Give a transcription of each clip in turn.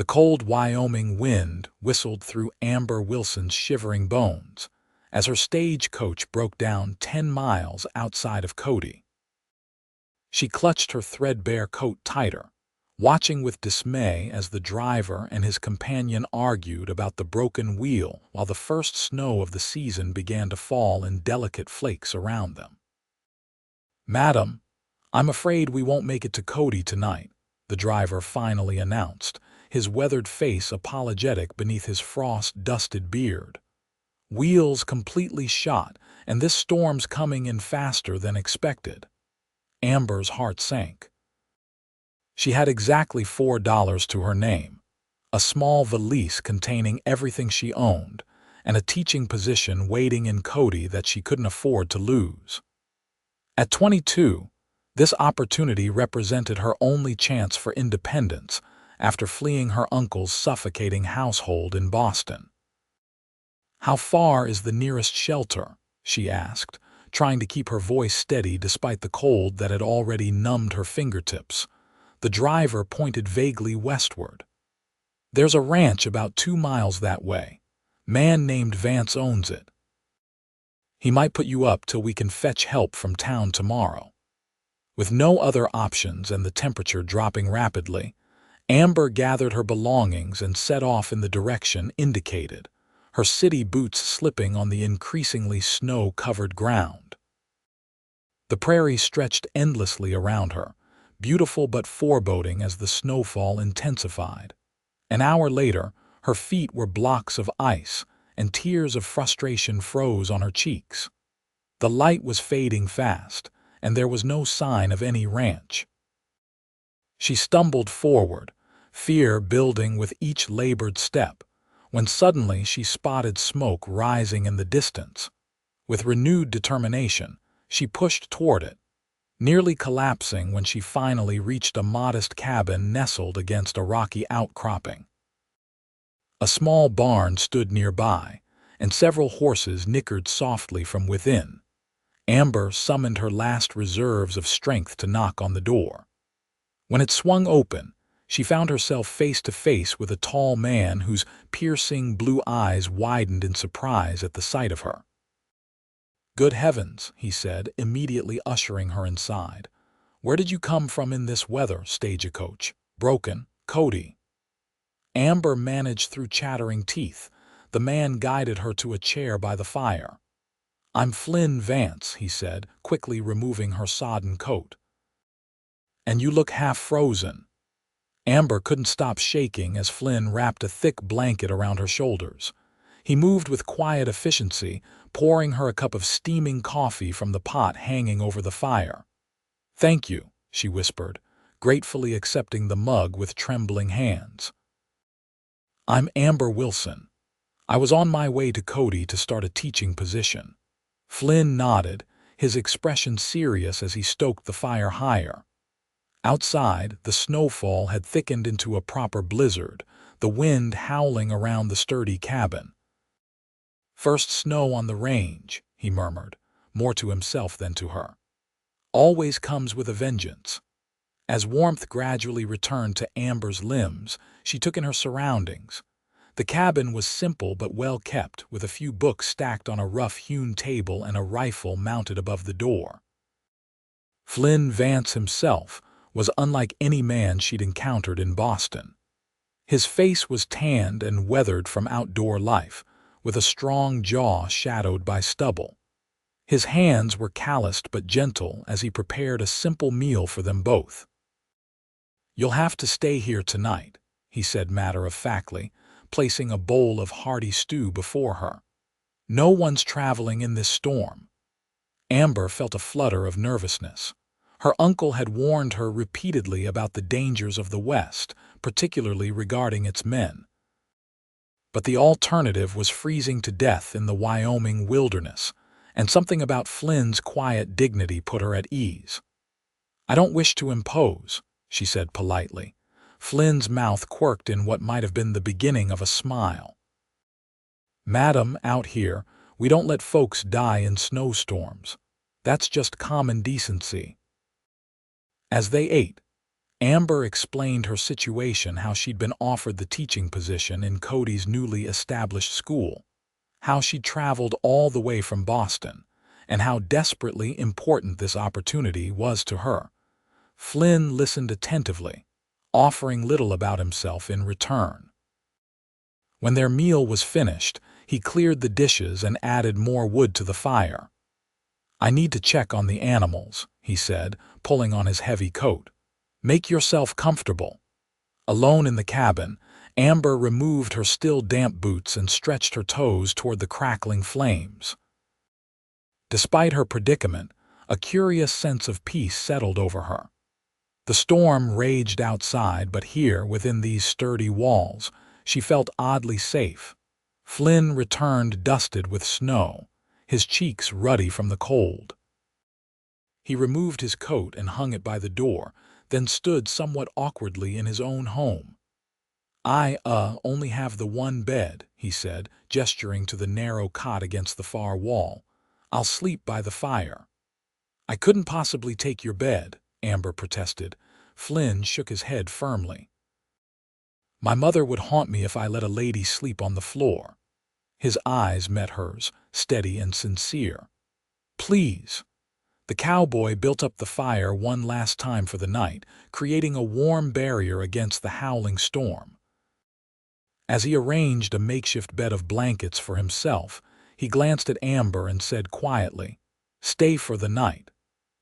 The cold Wyoming wind whistled through Amber Wilson's shivering bones as her stagecoach broke down 10 miles outside of Cody. She clutched her threadbare coat tighter, watching with dismay as the driver and his companion argued about the broken wheel while the first snow of the season began to fall in delicate flakes around them. "Madam, I'm afraid we won't make it to Cody tonight," the driver finally announced, his weathered face apologetic beneath his frost-dusted beard. "Wheels completely shot, and this storm's coming in faster than expected." Amber's heart sank. She had exactly $4 to her name, a small valise containing everything she owned, and a teaching position waiting in Cody that she couldn't afford to lose. At 22, this opportunity represented her only chance for independence after fleeing her uncle's suffocating household in Boston. "How far is the nearest shelter?" she asked, trying to keep her voice steady despite the cold that had already numbed her fingertips. The driver pointed vaguely westward. "There's a ranch about 2 miles that way. Man named Vance owns it. He might put you up till we can fetch help from town tomorrow." With no other options and the temperature dropping rapidly, Amber gathered her belongings and set off in the direction indicated, her city boots slipping on the increasingly snow-covered ground. The prairie stretched endlessly around her, beautiful but foreboding as the snowfall intensified. An hour later, her feet were blocks of ice, and tears of frustration froze on her cheeks. The light was fading fast, and there was no sign of any ranch. She stumbled forward, fear building with each labored step, when suddenly she spotted smoke rising in the distance. With renewed determination, she pushed toward it, nearly collapsing when she finally reached a modest cabin nestled against a rocky outcropping. A small barn stood nearby, and several horses nickered softly from within. Amber summoned her last reserves of strength to knock on the door. When it swung open, she found herself face to face with a tall man whose piercing blue eyes widened in surprise at the sight of her. "Good heavens," he said, immediately ushering her inside. "Where did you come from in this weather, stagecoach? Broken, Cody?" Amber managed through chattering teeth. The man guided her to a chair by the fire. "I'm Flynn Vance," he said, quickly removing her sodden coat. "And you look half frozen." Amber couldn't stop shaking as Flynn wrapped a thick blanket around her shoulders. He moved with quiet efficiency, pouring her a cup of steaming coffee from the pot hanging over the fire. "Thank you," she whispered, gratefully accepting the mug with trembling hands. "I'm Amber Wilson. I was on my way to Cody to start a teaching position." Flynn nodded, his expression serious as he stoked the fire higher. Outside, the snowfall had thickened into a proper blizzard, the wind howling around the sturdy cabin. "First snow on the range," he murmured, more to himself than to her. "Always comes with a vengeance." As warmth gradually returned to Amber's limbs, she took in her surroundings. The cabin was simple but well kept, with a few books stacked on a rough-hewn table and a rifle mounted above the door. Flynn Vance himself was unlike any man she'd encountered in Boston. His face was tanned and weathered from outdoor life, with a strong jaw shadowed by stubble. His hands were calloused but gentle as he prepared a simple meal for them both. "You'll have to stay here tonight," he said matter-of-factly, placing a bowl of hearty stew before her. "No one's traveling in this storm." Amber felt a flutter of nervousness. Her uncle had warned her repeatedly about the dangers of the West, particularly regarding its men. But the alternative was freezing to death in the Wyoming wilderness, and something about Flynn's quiet dignity put her at ease. "I don't wish to impose," she said politely. Flynn's mouth quirked in what might have been the beginning of a smile. "Madam, out here, we don't let folks die in snowstorms. That's just common decency." As they ate, Amber explained her situation, how she'd been offered the teaching position in Cody's newly established school, how she'd traveled all the way from Boston, and how desperately important this opportunity was to her. Flynn listened attentively, offering little about himself in return. When their meal was finished, he cleared the dishes and added more wood to the fire. "I need to check on the animals," he said, pulling on his heavy coat. "Make yourself comfortable." Alone in the cabin, Amber removed her still damp boots and stretched her toes toward the crackling flames. Despite her predicament, a curious sense of peace settled over her. The storm raged outside, but here, within these sturdy walls, she felt oddly safe. Flynn returned dusted with snow, his cheeks ruddy from the cold. He removed his coat and hung it by the door, then stood somewhat awkwardly in his own home. "I only have the one bed," he said, gesturing to the narrow cot against the far wall. "I'll sleep by the fire." "I couldn't possibly take your bed," Amber protested. Flynn shook his head firmly. "My mother would haunt me if I let a lady sleep on the floor." His eyes met hers, steady and sincere. "Please." The cowboy built up the fire one last time for the night, creating a warm barrier against the howling storm. As he arranged a makeshift bed of blankets for himself, he glanced at Amber and said quietly, "Stay for the night.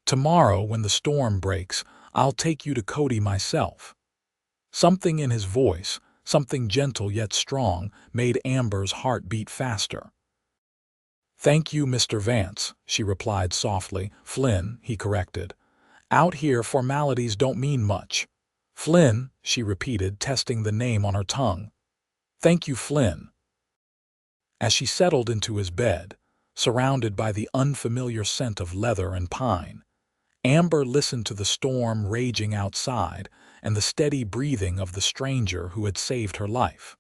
Tomorrow, when the storm breaks, I'll take you to Cody myself." Something in his voice, something gentle yet strong, made Amber's heart beat faster. "Thank you, Mr. Vance," she replied softly. "Flynn," he corrected. "Out here, formalities don't mean much." "Flynn," she repeated, testing the name on her tongue. "Thank you, Flynn." As she settled into his bed, surrounded by the unfamiliar scent of leather and pine, Amber listened to the storm raging outside and the steady breathing of the stranger who had saved her life.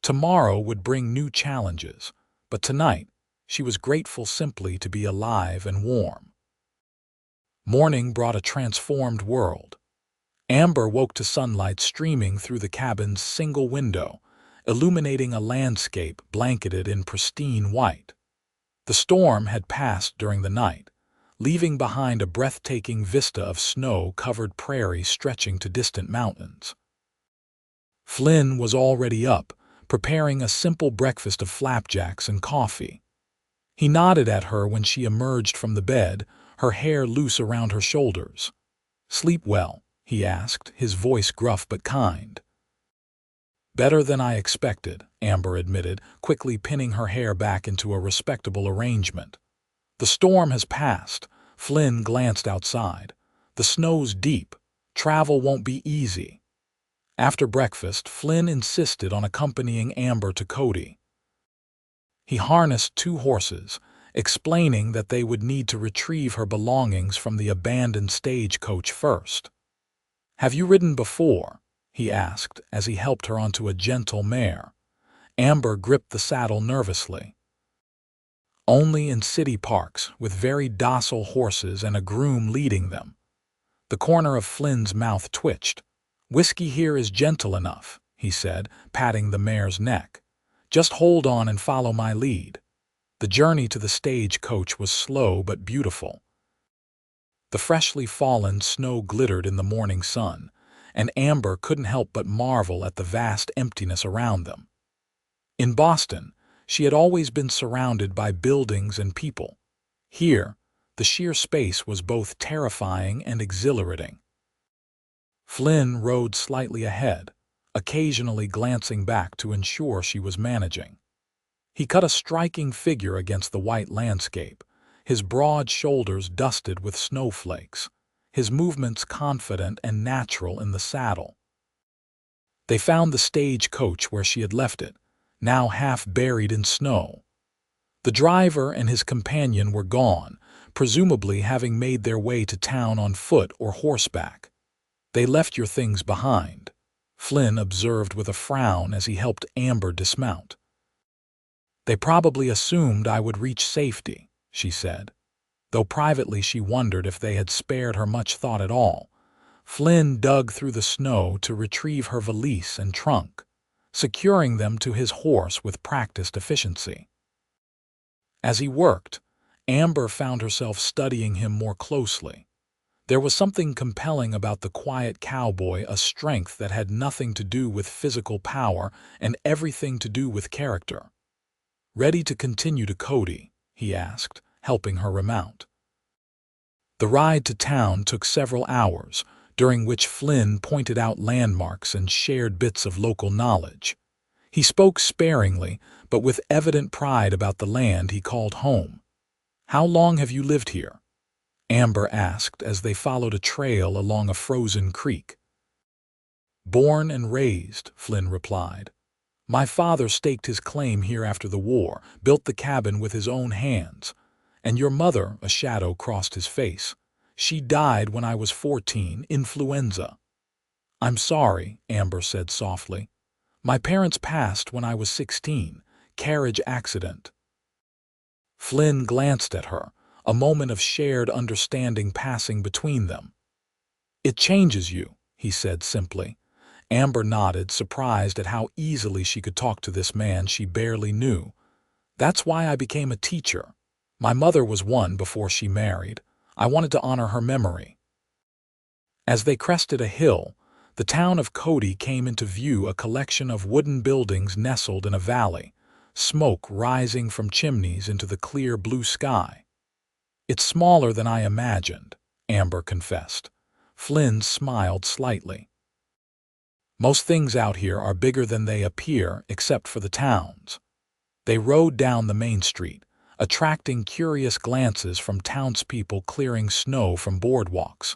Tomorrow would bring new challenges, but tonight she was grateful simply to be alive and warm. Morning brought a transformed world. Amber woke to sunlight streaming through the cabin's single window, illuminating a landscape blanketed in pristine white. The storm had passed during the night, leaving behind a breathtaking vista of snow-covered prairie stretching to distant mountains. Flynn was already up, preparing a simple breakfast of flapjacks and coffee. He nodded at her when she emerged from the bed, her hair loose around her shoulders. "Sleep well?" he asked, his voice gruff but kind. "Better than I expected," Amber admitted, quickly pinning her hair back into a respectable arrangement. "The storm has passed." Flynn glanced outside. "The snow's deep. Travel won't be easy." After breakfast, Flynn insisted on accompanying Amber to Cody. He harnessed 2 horses, explaining that they would need to retrieve her belongings from the abandoned stagecoach first. "Have you ridden before?" he asked as he helped her onto a gentle mare. Amber gripped the saddle nervously. "Only in city parks, with very docile horses and a groom leading them." The corner of Flynn's mouth twitched. "Whiskey here is gentle enough," he said, patting the mare's neck. "Just hold on and follow my lead." The journey to the stagecoach was slow but beautiful. The freshly fallen snow glittered in the morning sun, and Amber couldn't help but marvel at the vast emptiness around them. In Boston, she had always been surrounded by buildings and people. Here, the sheer space was both terrifying and exhilarating. Flynn rode slightly ahead, occasionally glancing back to ensure she was managing. He cut a striking figure against the white landscape, his broad shoulders dusted with snowflakes, his movements confident and natural in the saddle. They found the stagecoach where she had left it, now half buried in snow. The driver and his companion were gone, presumably having made their way to town on foot or horseback. "They left your things behind," Flynn observed with a frown as he helped Amber dismount. "They probably assumed I would reach safety," she said, though privately she wondered if they had spared her much thought at all. Flynn dug through the snow to retrieve her valise and trunk, securing them to his horse with practiced efficiency. As he worked, Amber found herself studying him more closely. There was something compelling about the quiet cowboy, a strength that had nothing to do with physical power and everything to do with character. "Ready to continue to Cody?" he asked, helping her remount. The ride to town took several hours, during which Flynn pointed out landmarks and shared bits of local knowledge. He spoke sparingly, but with evident pride about the land he called home. "How long have you lived here?" Amber asked as they followed a trail along a frozen creek. "Born and raised," Flynn replied. "My father staked his claim here after the war, built the cabin with his own hands. And your mother," a shadow crossed his face. "She died when I was 14, influenza." "I'm sorry," Amber said softly. "My parents passed when I was 16, carriage accident." Flynn glanced at her, a moment of shared understanding passing between them. "It changes you," he said simply. Amber nodded, surprised at how easily she could talk to this man she barely knew. "That's why I became a teacher. My mother was one before she married. I wanted to honor her memory." As they crested a hill, the town of Cody came into view, a collection of wooden buildings nestled in a valley, smoke rising from chimneys into the clear blue sky. "It's smaller than I imagined," Amber confessed. Flynn smiled slightly. "Most things out here are bigger than they appear, except for the towns." They rode down the main street, attracting curious glances from townspeople clearing snow from boardwalks.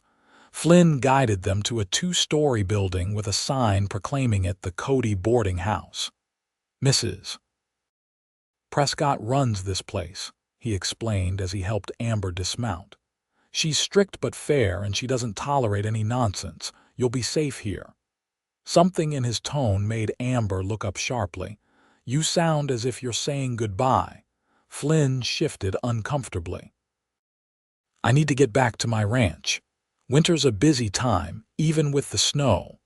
Flynn guided them to a 2-story building with a sign proclaiming it the Cody boarding house. "Mrs. Prescott runs this place," he explained as he helped Amber dismount. "She's strict but fair, and she doesn't tolerate any nonsense. You'll be safe here." Something in his tone made Amber look up sharply. "You sound as if you're saying goodbye." Flynn shifted uncomfortably. "I need to get back to my ranch. Winter's a busy time, even with the snow."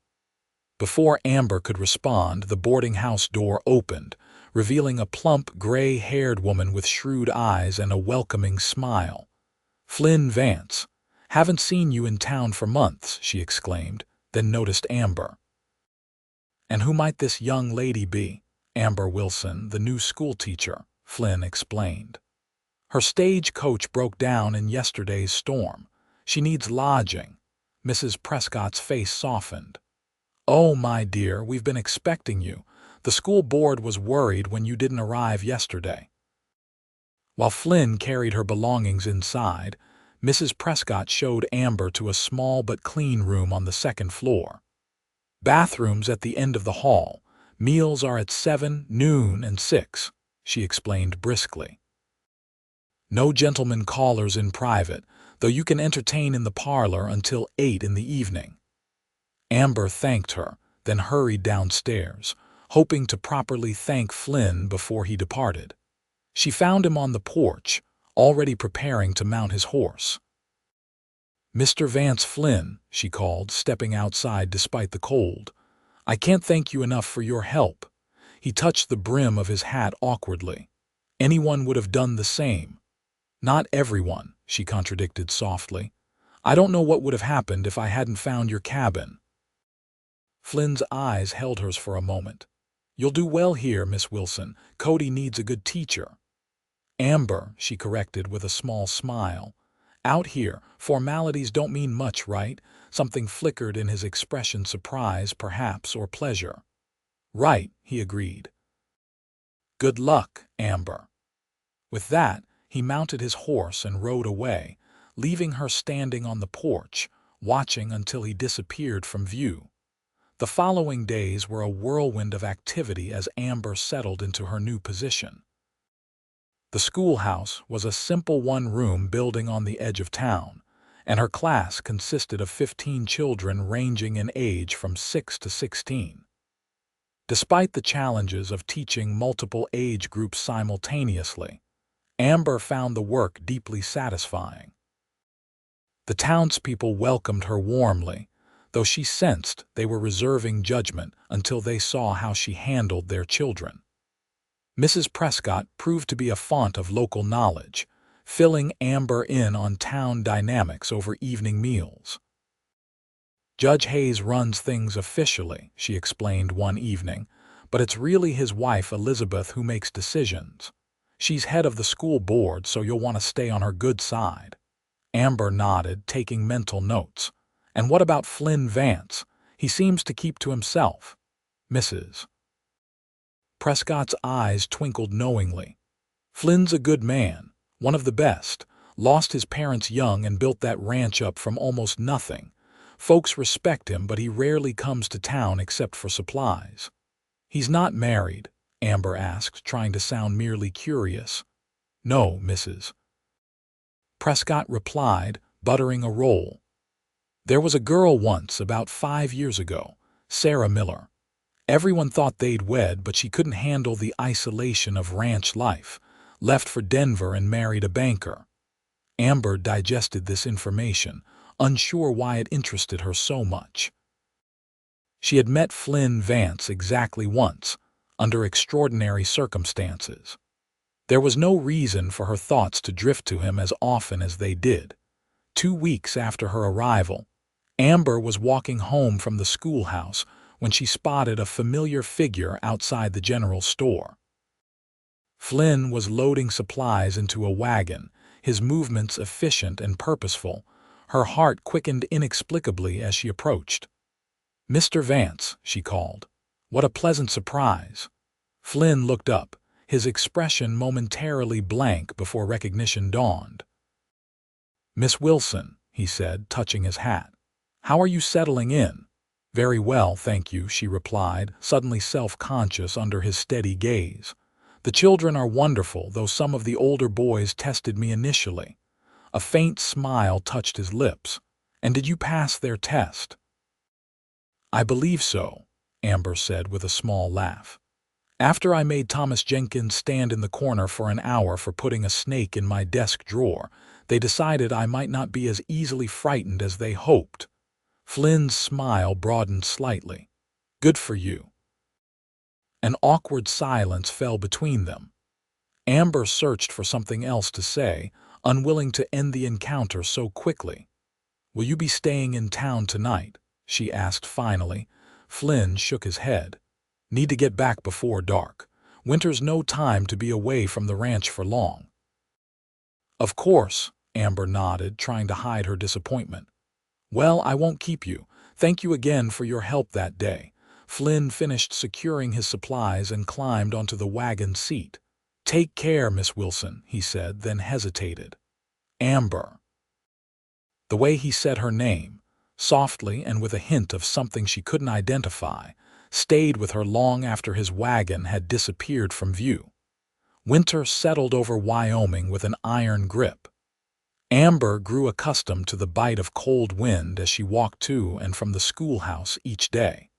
Before Amber could respond, the boarding house door opened, revealing a plump, gray-haired woman with shrewd eyes and a welcoming smile. "Flynn Vance. Haven't seen you in town for months," she exclaimed, then noticed Amber. "And who might this young lady be?" "Amber Wilson, the new schoolteacher," Flynn explained. "Her stagecoach broke down in yesterday's storm. She needs lodging." Mrs. Prescott's face softened. "Oh, my dear, we've been expecting you. The school board was worried when you didn't arrive yesterday." While Flynn carried her belongings inside, Mrs. Prescott showed Amber to a small but clean room on the second floor. "Bathrooms at the end of the hall. Meals are at 7, noon, and 6, she explained briskly. "No gentlemen callers in private, though you can entertain in the parlor until 8 in the evening." Amber thanked her, then hurried downstairs, hoping to properly thank Flynn before he departed. She found him on the porch, already preparing to mount his horse. "Mr. Vance Flynn," she called, stepping outside despite the cold. "I can't thank you enough for your help." He touched the brim of his hat awkwardly. "Anyone would have done the same." "Not everyone," she contradicted softly. "I don't know what would have happened if I hadn't found your cabin." Flynn's eyes held hers for a moment. "You'll do well here, Miss Wilson. Cody needs a good teacher." "Amber," she corrected with a small smile. "Out here, formalities don't mean much, right?" Something flickered in his expression, surprise, perhaps, or pleasure. "Right," he agreed. "Good luck, Amber." With that, he mounted his horse and rode away, leaving her standing on the porch, watching until he disappeared from view. The following days were a whirlwind of activity as Amber settled into her new position. The schoolhouse was a simple one-room building on the edge of town, and her class consisted of 15 children ranging in age from 6 to 16. Despite the challenges of teaching multiple age groups simultaneously, Amber found the work deeply satisfying. The townspeople welcomed her warmly, though she sensed they were reserving judgment until they saw how she handled their children. Mrs. Prescott proved to be a font of local knowledge, filling Amber in on town dynamics over evening meals. "Judge Hayes runs things officially," she explained one evening, "but it's really his wife Elizabeth who makes decisions. She's head of the school board, so you'll want to stay on her good side." Amber nodded, taking mental notes. "And what about Flynn Vance? He seems to keep to himself." Mrs. Prescott's eyes twinkled knowingly. "Flynn's a good man, one of the best. Lost his parents young and built that ranch up from almost nothing. Folks respect him, but he rarely comes to town except for supplies." "He's not married?" Amber asked, trying to sound merely curious. "No, Mrs. Prescott replied, buttering a roll. "There was a girl once, about 5 years ago, Sarah Miller. Everyone thought they'd wed, but she couldn't handle the isolation of ranch life, left for Denver and married a banker." Amber digested this information, unsure why it interested her so much. She had met Flynn Vance exactly once, under extraordinary circumstances. There was no reason for her thoughts to drift to him as often as they did. 2 weeks after her arrival, Amber was walking home from the schoolhouse when she spotted a familiar figure outside the general store. Flynn was loading supplies into a wagon, his movements efficient and purposeful. Her heart quickened inexplicably as she approached. "Mr. Vance," she called. "What a pleasant surprise." Flynn looked up, his expression momentarily blank before recognition dawned. "Miss Wilson," he said, touching his hat. "How are you settling in?" "Very well, thank you," she replied, suddenly self-conscious under his steady gaze. "The children are wonderful, though some of the older boys tested me initially." A faint smile touched his lips. "And did you pass their test?" "I believe so," Amber said with a small laugh. "After I made Thomas Jenkins stand in the corner for an hour for putting a snake in my desk drawer, they decided I might not be as easily frightened as they hoped." Flynn's smile broadened slightly. "Good for you." An awkward silence fell between them. Amber searched for something else to say, unwilling to end the encounter so quickly. "Will you be staying in town tonight?" she asked finally. Flynn shook his head. "Need to get back before dark. Winter's no time to be away from the ranch for long." "Of course," Amber nodded, trying to hide her disappointment. "Well, I won't keep you. Thank you again for your help that day." Flynn finished securing his supplies and climbed onto the wagon seat. "Take care, Miss Wilson," he said, then hesitated. "Amber." The way he said her name, softly and with a hint of something she couldn't identify, stayed with her long after his wagon had disappeared from view. Winter settled over Wyoming with an iron grip. Amber grew accustomed to the bite of cold wind as she walked to and from the schoolhouse each day.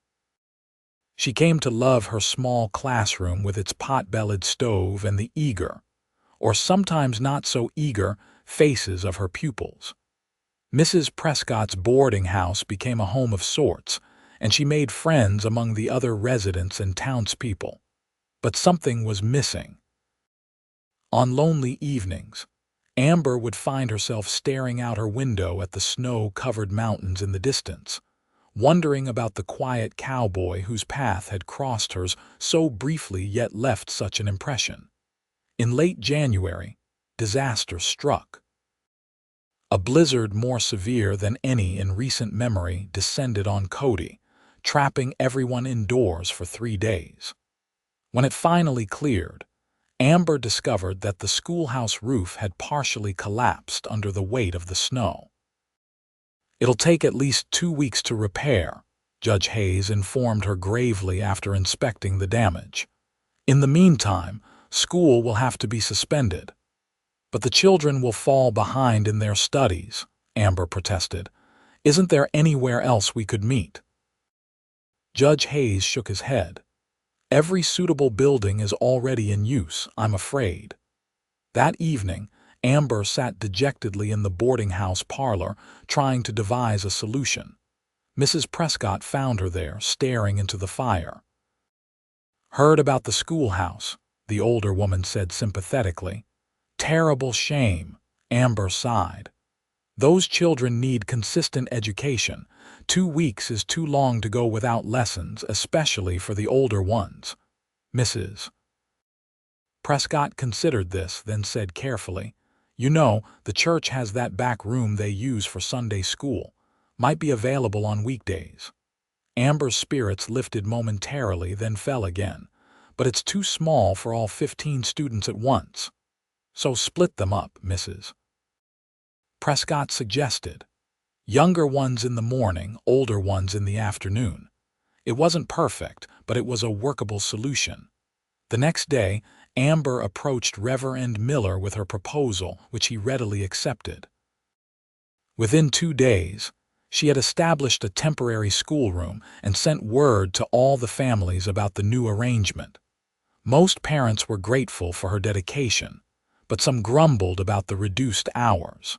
She came to love her small classroom with its pot-bellied stove and the eager, or sometimes not so eager, faces of her pupils. Mrs. Prescott's boarding house became a home of sorts, and she made friends among the other residents and townspeople. But something was missing. On lonely evenings, Amber would find herself staring out her window at the snow-covered mountains in the distance, wondering about the quiet cowboy whose path had crossed hers so briefly yet left such an impression. In late January, disaster struck. A blizzard more severe than any in recent memory descended on Cody, trapping everyone indoors for 3 days. When it finally cleared, Amber discovered that the schoolhouse roof had partially collapsed under the weight of the snow. "It'll take at least 2 weeks to repair," Judge Hayes informed her gravely after inspecting the damage. "In the meantime, school will have to be suspended." "But the children will fall behind in their studies," Amber protested. "Isn't there anywhere else we could meet?" Judge Hayes shook his head. "Every suitable building is already in use, I'm afraid." That evening, Amber sat dejectedly in the boarding house parlor, trying to devise a solution. Mrs. Prescott found her there, staring into the fire. "Heard about the schoolhouse," the older woman said sympathetically. "Terrible shame," Amber sighed. "Those children need consistent education. 2 weeks is too long to go without lessons, especially for the older ones." Mrs. Prescott considered this, then said carefully, "You know, the church has that back room they use for Sunday school. Might be available on weekdays." Amber's spirits lifted momentarily, then fell again. "But it's too small for all 15 students at once." "So split them up," Mrs. Prescott suggested. "Younger ones in the morning, older ones in the afternoon." It wasn't perfect, but it was a workable solution. The next day, Amber approached Reverend Miller with her proposal, which he readily accepted. Within 2 days, she had established a temporary schoolroom and sent word to all the families about the new arrangement. Most parents were grateful for her dedication, but some grumbled about the reduced hours.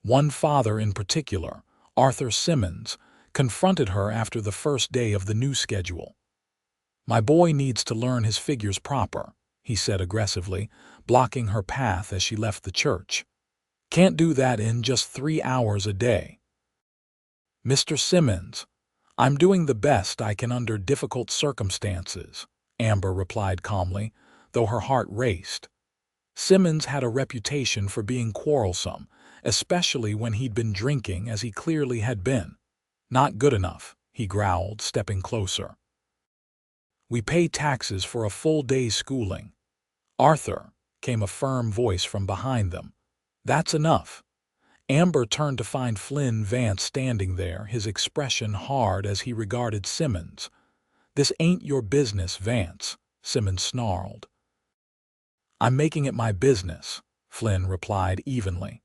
One father in particular, Arthur Simmons, confronted her after the first day of the new schedule. "My boy needs to learn his figures proper," he said aggressively, blocking her path as she left the church. "Can't do that in just 3 hours a day." "Mr. Simmons, I'm doing the best I can under difficult circumstances," Amber replied calmly, though her heart raced. Simmons had a reputation for being quarrelsome, especially when he'd been drinking, as he clearly had been. "Not good enough," he growled, stepping closer. "We pay taxes for a full day's schooling." "Arthur," came a firm voice from behind them. "That's enough." Amber turned to find Flynn Vance standing there, his expression hard as he regarded Simmons. "This ain't your business, Vance," Simmons snarled. "I'm making it my business," Flynn replied evenly.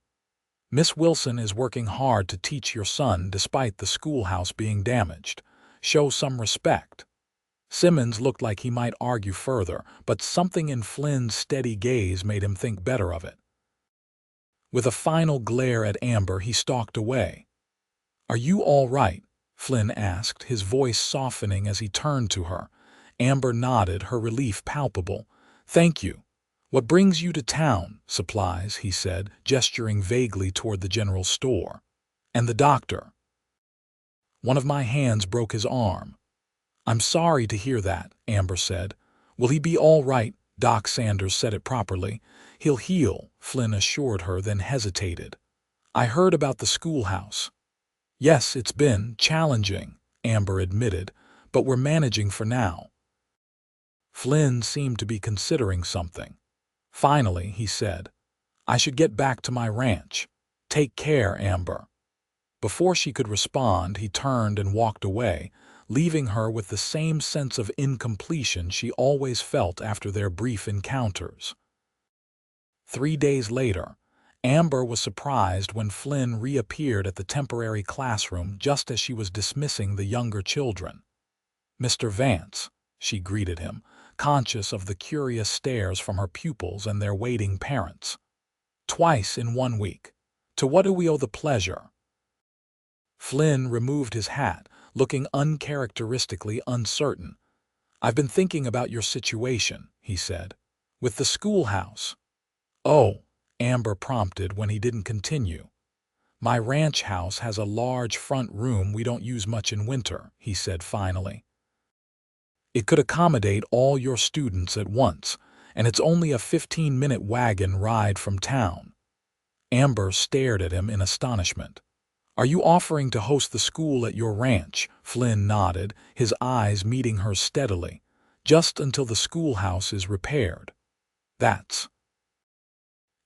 "Miss Wilson is working hard to teach your son despite the schoolhouse being damaged. Show some respect." Simmons looked like he might argue further, but something in Flynn's steady gaze made him think better of it. With a final glare at Amber, he stalked away. "Are you all right?" Flynn asked, his voice softening as he turned to her. Amber nodded, her relief palpable. "Thank you. What brings you to town?" "Supplies," he said, gesturing vaguely toward the general store. "And the doctor?" "One of my hands broke his arm." "I'm sorry to hear that," Amber said. "Will he be all right?" Doc Sanders said it properly. "He'll heal," Flynn assured her, then hesitated. "I heard about the schoolhouse." "Yes, it's been challenging," Amber admitted, "but we're managing for now." Flynn seemed to be considering something. Finally, he said, "I should get back to my ranch. Take care, Amber." Before she could respond, he turned and walked away, leaving her with the same sense of incompletion she always felt after their brief encounters. 3 days later, Amber was surprised when Flynn reappeared at the temporary classroom just as she was dismissing the younger children. "Mr. Vance," she greeted him, conscious of the curious stares from her pupils and their waiting parents. "Twice in 1 week. To what do we owe the pleasure?" Flynn removed his hat, looking uncharacteristically uncertain. "I've been thinking about your situation," he said. "With the schoolhouse." "Oh," Amber prompted when he didn't continue. "My ranch house has a large front room we don't use much in winter," he said finally. "It could accommodate all your students at once, and it's only a 15-minute wagon ride from town." Amber stared at him in astonishment. "Are you offering to host the school at your ranch?" Flynn nodded, his eyes meeting hers steadily. "Just until the schoolhouse is repaired." "That's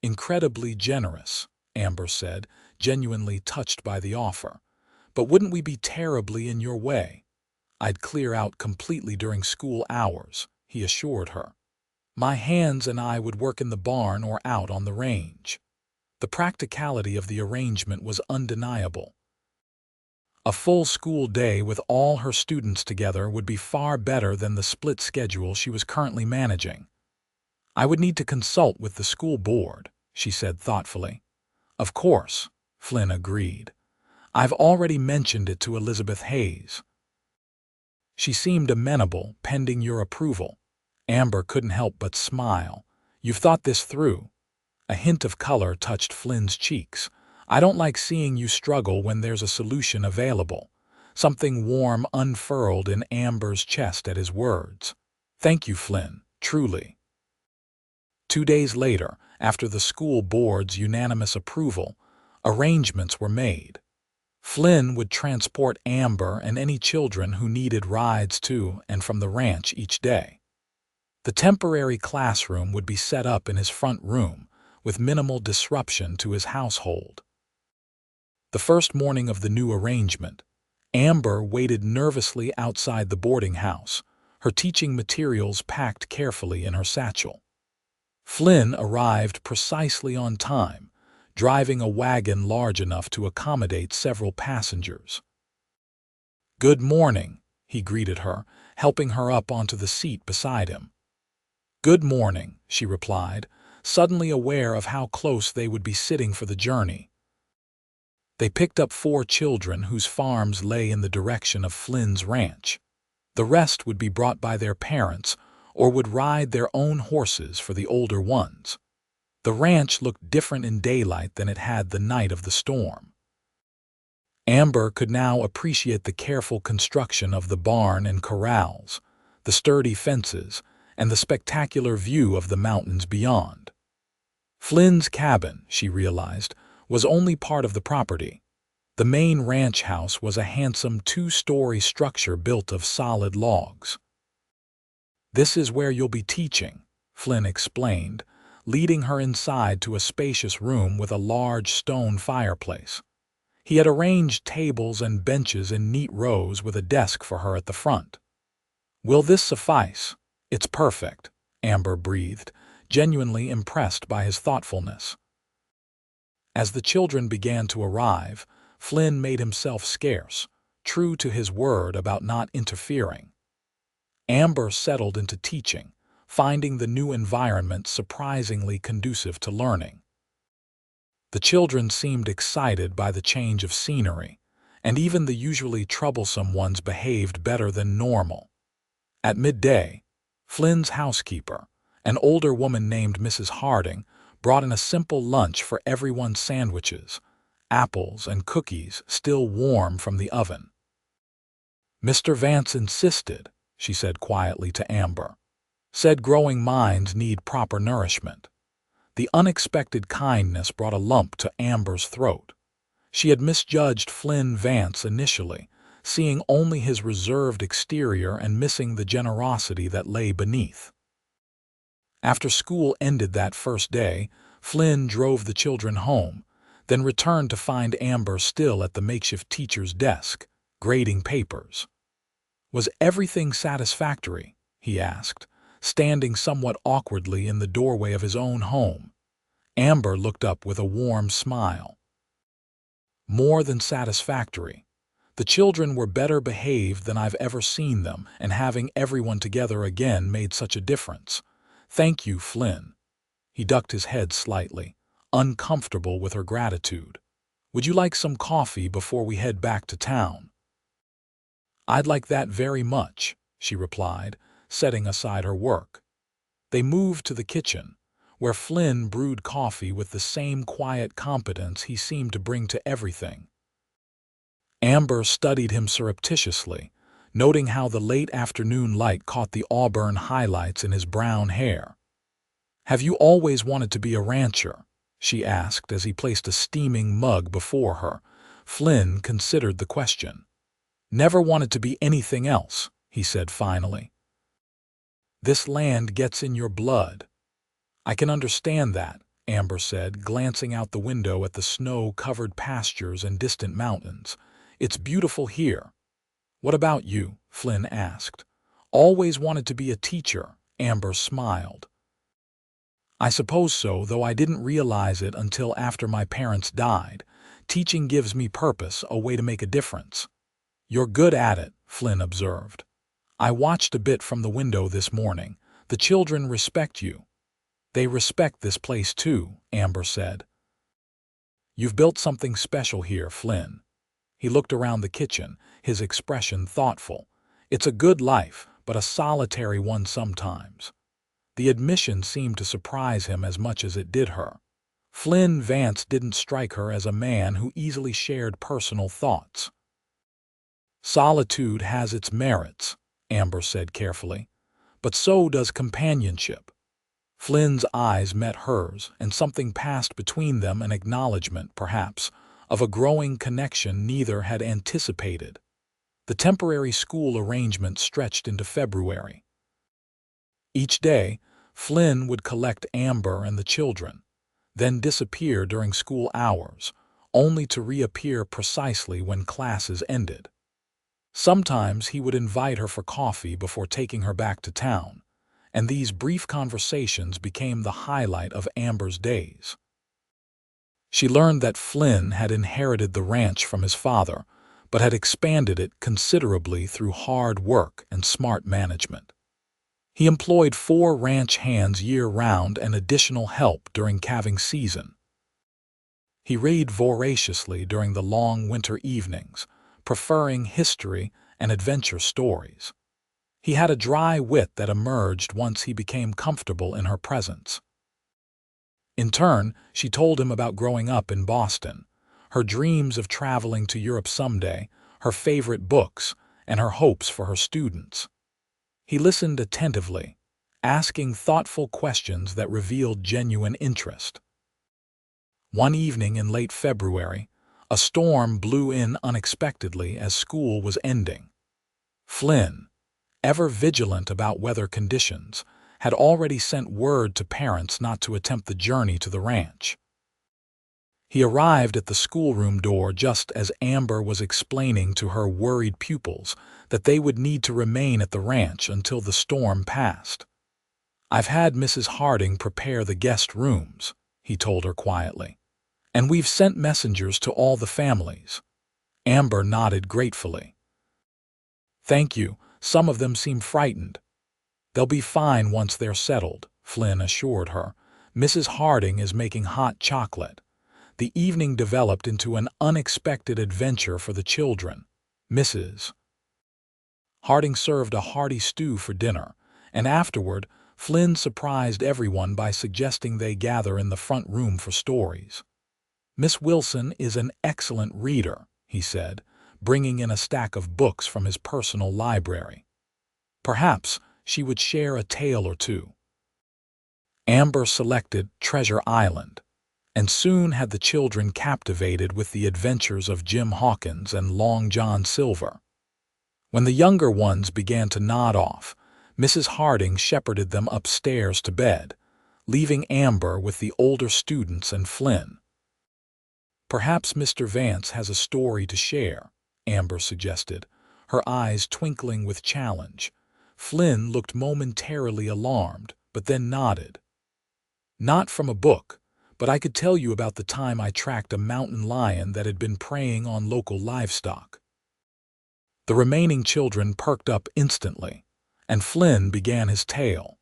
incredibly generous," Amber said, genuinely touched by the offer. "But wouldn't we be terribly in your way?" "I'd clear out completely during school hours," he assured her. "My hands and I would work in the barn or out on the range." The practicality of the arrangement was undeniable. A full school day with all her students together would be far better than the split schedule she was currently managing. "I would need to consult with the school board," she said thoughtfully. "Of course," Flynn agreed. I've already mentioned it to Elizabeth Hayes. She seemed amenable, pending your approval. Amber couldn't help but smile. You've thought this through. A hint of color touched Flynn's cheeks. I don't like seeing you struggle when there's a solution available. Something warm unfurled in Amber's chest at his words. Thank you, Flynn, truly. 2 days later, after the school board's unanimous approval, arrangements were made. Flynn would transport Amber and any children who needed rides to and from the ranch each day. The temporary classroom would be set up in his front room, with minimal disruption to his household. The first morning of the new arrangement, Amber waited nervously outside the boarding house, her teaching materials packed carefully in her satchel. Flynn arrived precisely on time, driving a wagon large enough to accommodate several passengers. "Good morning," he greeted her, helping her up onto the seat beside him. "Good morning," she replied, suddenly aware of how close they would be sitting for the journey. They picked up 4 children whose farms lay in the direction of Flynn's ranch. The rest would be brought by their parents or would ride their own horses for the older ones. The ranch looked different in daylight than it had the night of the storm. Amber could now appreciate the careful construction of the barn and corrals, the sturdy fences, and the spectacular view of the mountains beyond. Flynn's cabin, she realized, was only part of the property. The main ranch house was a handsome 2-story structure built of solid logs. "This is where you'll be teaching," Flynn explained, leading her inside to a spacious room with a large stone fireplace. He had arranged tables and benches in neat rows with a desk for her at the front. "Will this suffice?" "It's perfect," Amber breathed, genuinely impressed by his thoughtfulness. As the children began to arrive, Flynn made himself scarce, true to his word about not interfering. Amber settled into teaching, finding the new environment surprisingly conducive to learning. The children seemed excited by the change of scenery, and even the usually troublesome ones behaved better than normal. At midday, Flynn's housekeeper, an older woman named Mrs. Harding, brought in a simple lunch for everyone's sandwiches, apples and cookies still warm from the oven. "Mr. Vance insisted," she said quietly to Amber. "Said growing minds need proper nourishment." The unexpected kindness brought a lump to Amber's throat. She had misjudged Flynn Vance initially, seeing only his reserved exterior and missing the generosity that lay beneath. After school ended that first day, Flynn drove the children home, then returned to find Amber still at the makeshift teacher's desk, grading papers. "Was everything satisfactory?" he asked, standing somewhat awkwardly in the doorway of his own home. Amber looked up with a warm smile. "More than satisfactory. The children were better behaved than I've ever seen them, and having everyone together again made such a difference. Thank you, Flynn." He ducked his head slightly, uncomfortable with her gratitude. "Would you like some coffee before we head back to town?" "I'd like that very much," she replied, setting aside her work. They moved to the kitchen, where Flynn brewed coffee with the same quiet competence he seemed to bring to everything. Amber studied him surreptitiously, noting how the late afternoon light caught the auburn highlights in his brown hair. "Have you always wanted to be a rancher?" she asked as he placed a steaming mug before her. Flynn considered the question. "Never wanted to be anything else," he said finally. "This land gets in your blood." "I can understand that," Amber said, glancing out the window at the snow-covered pastures and distant mountains. "It's beautiful here." "What about you?" Flynn asked. "Always wanted to be a teacher," Amber smiled. "I suppose so, though I didn't realize it until after my parents died. Teaching gives me purpose, a way to make a difference." "You're good at it," Flynn observed. "I watched a bit from the window this morning. The children respect you." "They respect this place too," Amber said. "You've built something special here, Flynn." He looked around the kitchen, his expression thoughtful. It's a good life, but a solitary one sometimes. The admission seemed to surprise him as much as it did her. Flynn Vance didn't strike her as a man who easily shared personal thoughts. Solitude has its merits, Amber said carefully, but so does companionship. Flynn's eyes met hers, and something passed between them, an acknowledgement, perhaps, of a growing connection neither had anticipated. The temporary school arrangement stretched into February. Each day, Flynn would collect Amber and the children, then disappear during school hours, only to reappear precisely when classes ended. Sometimes he would invite her for coffee before taking her back to town, and these brief conversations became the highlight of Amber's days. She learned that Flynn had inherited the ranch from his father, but had expanded it considerably through hard work and smart management. He employed 4 ranch hands year-round and additional help during calving season. He read voraciously during the long winter evenings, preferring history and adventure stories. He had a dry wit that emerged once he became comfortable in her presence. In turn, she told him about growing up in Boston, her dreams of traveling to Europe someday, her favorite books, and her hopes for her students. He listened attentively, asking thoughtful questions that revealed genuine interest. One evening in late February, a storm blew in unexpectedly as school was ending. Flynn, ever vigilant about weather conditions, had already sent word to parents not to attempt the journey to the ranch. He arrived at the schoolroom door just as Amber was explaining to her worried pupils that they would need to remain at the ranch until the storm passed. "I've had Mrs. Harding prepare the guest rooms," he told her quietly, "and we've sent messengers to all the families." Amber nodded gratefully. "Thank you. Some of them seem frightened." "They'll be fine once they're settled," Flynn assured her. "Mrs. Harding is making hot chocolate." The evening developed into an unexpected adventure for the children. Mrs. Harding served a hearty stew for dinner, and afterward, Flynn surprised everyone by suggesting they gather in the front room for stories. "Miss Wilson is an excellent reader," he said, bringing in a stack of books from his personal library. "Perhaps she would share a tale or two." Amber selected Treasure Island, and soon had the children captivated with the adventures of Jim Hawkins and Long John Silver. When the younger ones began to nod off, Mrs. Harding shepherded them upstairs to bed, leaving Amber with the older students and Flynn. "Perhaps Mr. Vance has a story to share," Amber suggested, her eyes twinkling with challenge. Flynn looked momentarily alarmed, but then nodded. "Not from a book, but I could tell you about the time I tracked a mountain lion that had been preying on local livestock." The remaining children perked up instantly, and Flynn began his tale.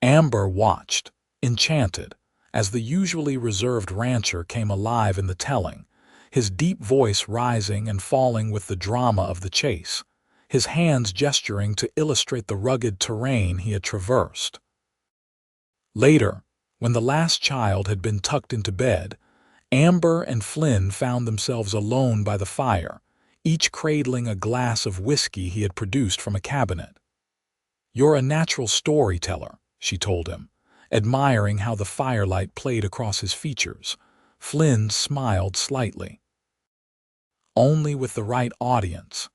Amber watched, enchanted, as the usually reserved rancher came alive in the telling, his deep voice rising and falling with the drama of the chase, his hands gesturing to illustrate the rugged terrain he had traversed. Later, when the last child had been tucked into bed, Amber and Flynn found themselves alone by the fire, each cradling a glass of whiskey he had produced from a cabinet. "You're a natural storyteller," she told him, admiring how the firelight played across his features. Flynn smiled slightly. "Only with the right audience.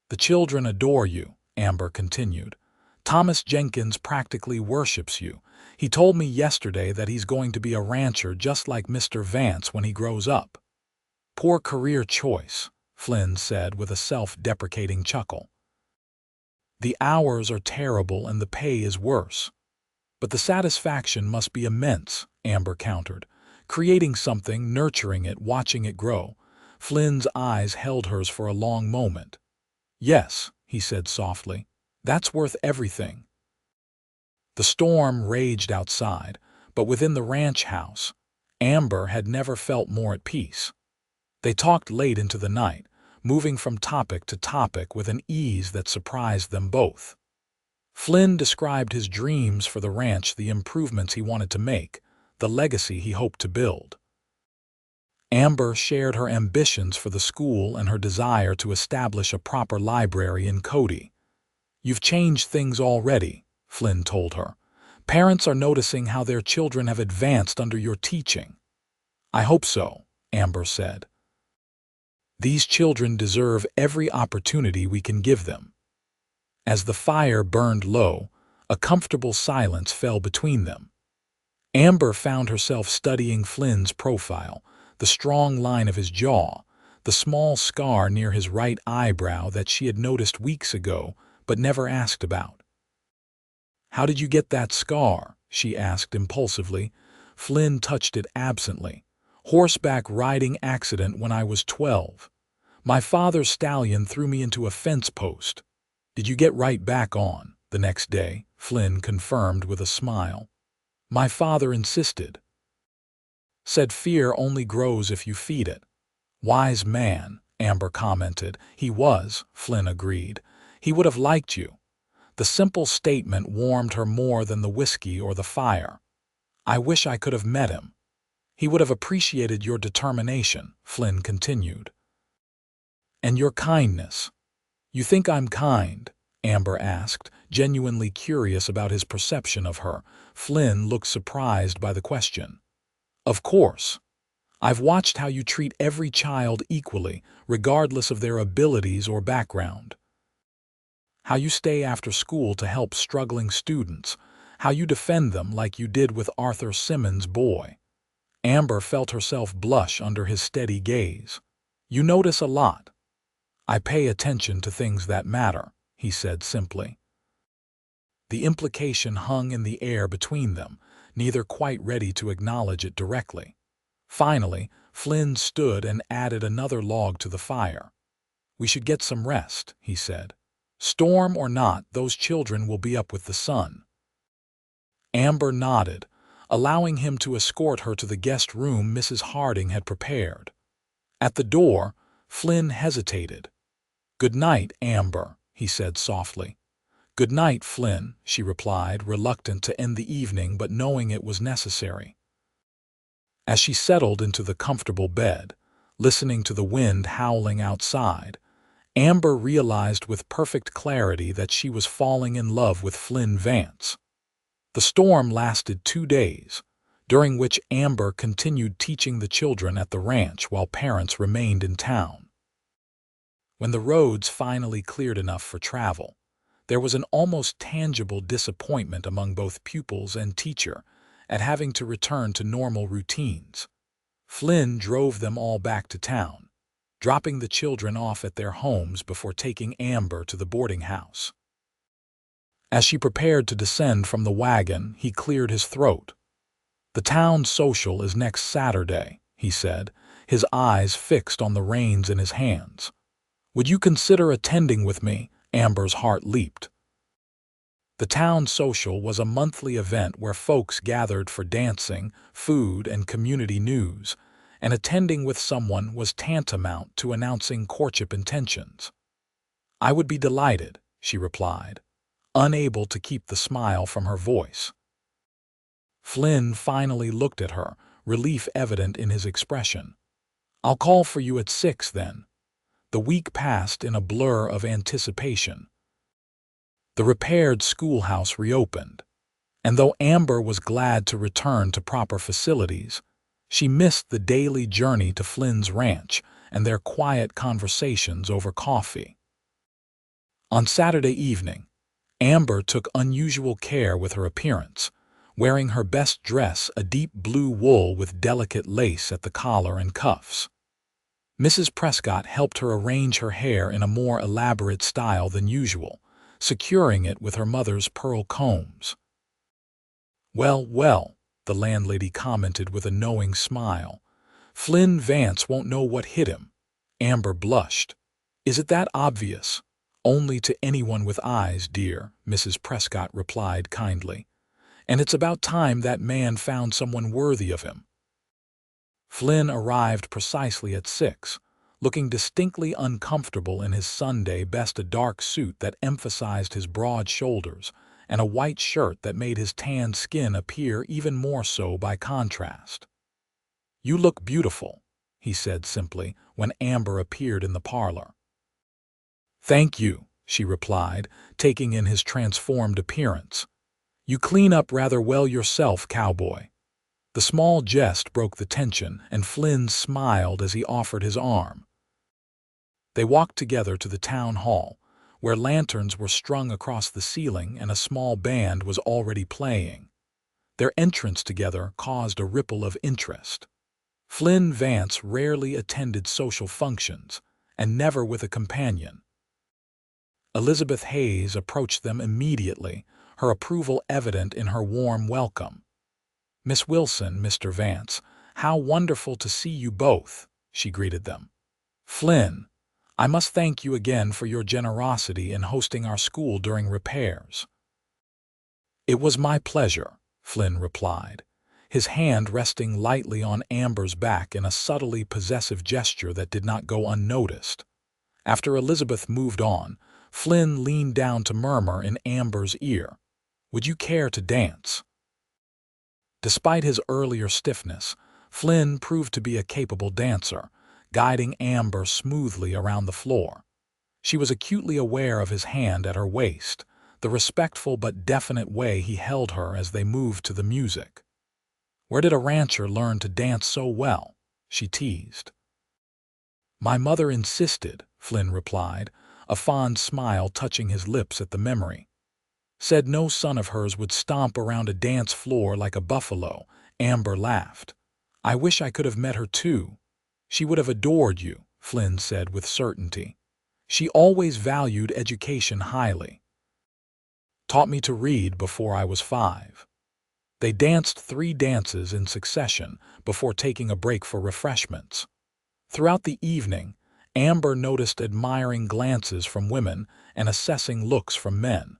The children adore you," Amber continued. "Thomas Jenkins practically worships you. He told me yesterday that he's going to be a rancher just like Mr. Vance when he grows up." "Poor career choice," Flynn said with a self-deprecating chuckle. "The hours are terrible and the pay is worse. But the satisfaction must be immense," Amber countered. "Creating something, nurturing it, watching it grow." Flynn's eyes held hers for a long moment. "Yes," he said softly, "that's worth everything." The storm raged outside, but within the ranch house, Amber had never felt more at peace. They talked late into the night, moving from topic to topic with an ease that surprised them both. Flynn described his dreams for the ranch, the improvements he wanted to make, the legacy he hoped to build. Amber shared her ambitions for the school and her desire to establish a proper library in Cody. "You've changed things already," Flynn told her. "Parents are noticing how their children have advanced under your teaching." "I hope so," Amber said. "These children deserve every opportunity we can give them." As the fire burned low, a comfortable silence fell between them. Amber found herself studying Flynn's profile, the strong line of his jaw, the small scar near his right eyebrow that she had noticed weeks ago but never asked about. "How did you get that scar?" she asked impulsively. Flynn touched it absently. "Horseback riding accident when I was 12. My father's stallion threw me into a fence post." "Did you get right back on the next day?" Flynn confirmed with a smile. "My father insisted. Said fear only grows if you feed it." "Wise man," Amber commented. "He was," Flynn agreed. "He would have liked you." The simple statement warmed her more than the whiskey or the fire. "I wish I could have met him." "He would have appreciated your determination," Flynn continued. "And your kindness." "You think I'm kind?" Amber asked, genuinely curious about his perception of her. Flynn looked surprised by the question. "Of course. I've watched how you treat every child equally, regardless of their abilities or background. How you stay after school to help struggling students, how you defend them like you did with Arthur Simmons' boy." Amber felt herself blush under his steady gaze. "You notice a lot." "I pay attention to things that matter," he said simply. The implication hung in the air between them, neither quite ready to acknowledge it directly. Finally, Flynn stood and added another log to the fire. "We should get some rest," he said. "Storm or not, those children will be up with the sun." Amber nodded, allowing him to escort her to the guest room Mrs. Harding had prepared. At the door, Flynn hesitated. "Good night, Amber," he said softly. "Good night, Flynn," she replied, reluctant to end the evening but knowing it was necessary. As she settled into the comfortable bed, listening to the wind howling outside, Amber realized with perfect clarity that she was falling in love with Flynn Vance. The storm lasted 2 days, during which Amber continued teaching the children at the ranch while parents remained in town. When the roads finally cleared enough for travel, there was an almost tangible disappointment among both pupils and teacher at having to return to normal routines. Flynn drove them all back to town, dropping the children off at their homes before taking Amber to the boarding house. As she prepared to descend from the wagon, he cleared his throat. "The town social is next Saturday," he said, his eyes fixed on the reins in his hands. "Would you consider attending with me?" Amber's heart leaped. The town social was a monthly event where folks gathered for dancing, food, and community news, and attending with someone was tantamount to announcing courtship intentions. "I would be delighted," she replied, unable to keep the smile from her voice. Flynn finally looked at her, relief evident in his expression. "I'll call for you at 6 then." The week passed in a blur of anticipation. The repaired schoolhouse reopened, and though Amber was glad to return to proper facilities, she missed the daily journey to Flynn's ranch and their quiet conversations over coffee. On Saturday evening, Amber took unusual care with her appearance, wearing her best dress, a deep blue wool with delicate lace at the collar and cuffs. Mrs. Prescott helped her arrange her hair in a more elaborate style than usual, securing it with her mother's pearl combs. "Well, well," the landlady commented with a knowing smile. "Flynn Vance won't know what hit him." Amber blushed. "Is it that obvious?" "Only to anyone with eyes, dear," Mrs. Prescott replied kindly. "And it's about time that man found someone worthy of him." Flynn arrived precisely at 6, looking distinctly uncomfortable in his Sunday best, a dark suit that emphasized his broad shoulders, and a white shirt that made his tanned skin appear even more so by contrast. "You look beautiful," he said simply when Amber appeared in the parlor. "Thank you," she replied, taking in his transformed appearance. "You clean up rather well yourself, Cowboy." The small jest broke the tension, and Flynn smiled as he offered his arm. They walked together to the town hall, where lanterns were strung across the ceiling and a small band was already playing. Their entrance together caused a ripple of interest. Flynn Vance rarely attended social functions, and never with a companion. Elizabeth Hayes approached them immediately, her approval evident in her warm welcome. "Miss Wilson, Mr. Vance, how wonderful to see you both," she greeted them. "Flynn, I must thank you again for your generosity in hosting our school during repairs." "It was my pleasure," Flynn replied, his hand resting lightly on Amber's back in a subtly possessive gesture that did not go unnoticed. After Elizabeth moved on, Flynn leaned down to murmur in Amber's ear, "Would you care to dance?" Despite his earlier stiffness, Flynn proved to be a capable dancer, guiding Amber smoothly around the floor. She was acutely aware of his hand at her waist, the respectful but definite way he held her as they moved to the music. "Where did a rancher learn to dance so well?" she teased. "My mother insisted," Flynn replied, a fond smile touching his lips at the memory. "Said no son of hers would stomp around a dance floor like a buffalo." Amber laughed. "I wish I could have met her too." "She would have adored you," Flynn said with certainty. "She always valued education highly. Taught me to read before I was 5. They danced 3 dances in succession before taking a break for refreshments. Throughout the evening, Amber noticed admiring glances from women and assessing looks from men.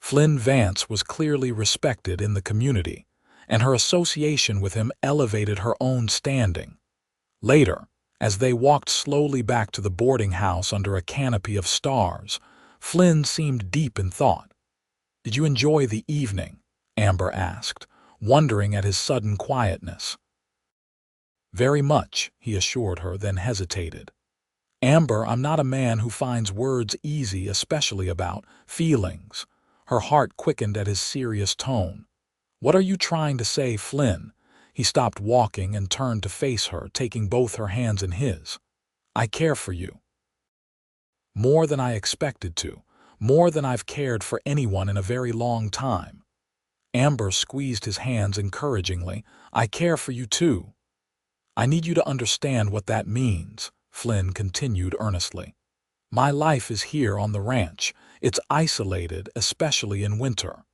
Flynn Vance was clearly respected in the community, and her association with him elevated her own standing. Later, as they walked slowly back to the boarding house under a canopy of stars, Flynn seemed deep in thought. "Did you enjoy the evening?" Amber asked, wondering at his sudden quietness. "Very much," he assured her, then hesitated. "Amber, I'm not a man who finds words easy, especially about feelings." Her heart quickened at his serious tone. "What are you trying to say, Flynn?" He stopped walking and turned to face her, taking both her hands in his. "I care for you. More than I expected to. More than I've cared for anyone in a very long time." Amber squeezed his hands encouragingly. "I care for you too." "I need you to understand what that means," Flynn continued earnestly. "My life is here on the ranch. It's isolated, especially in winter.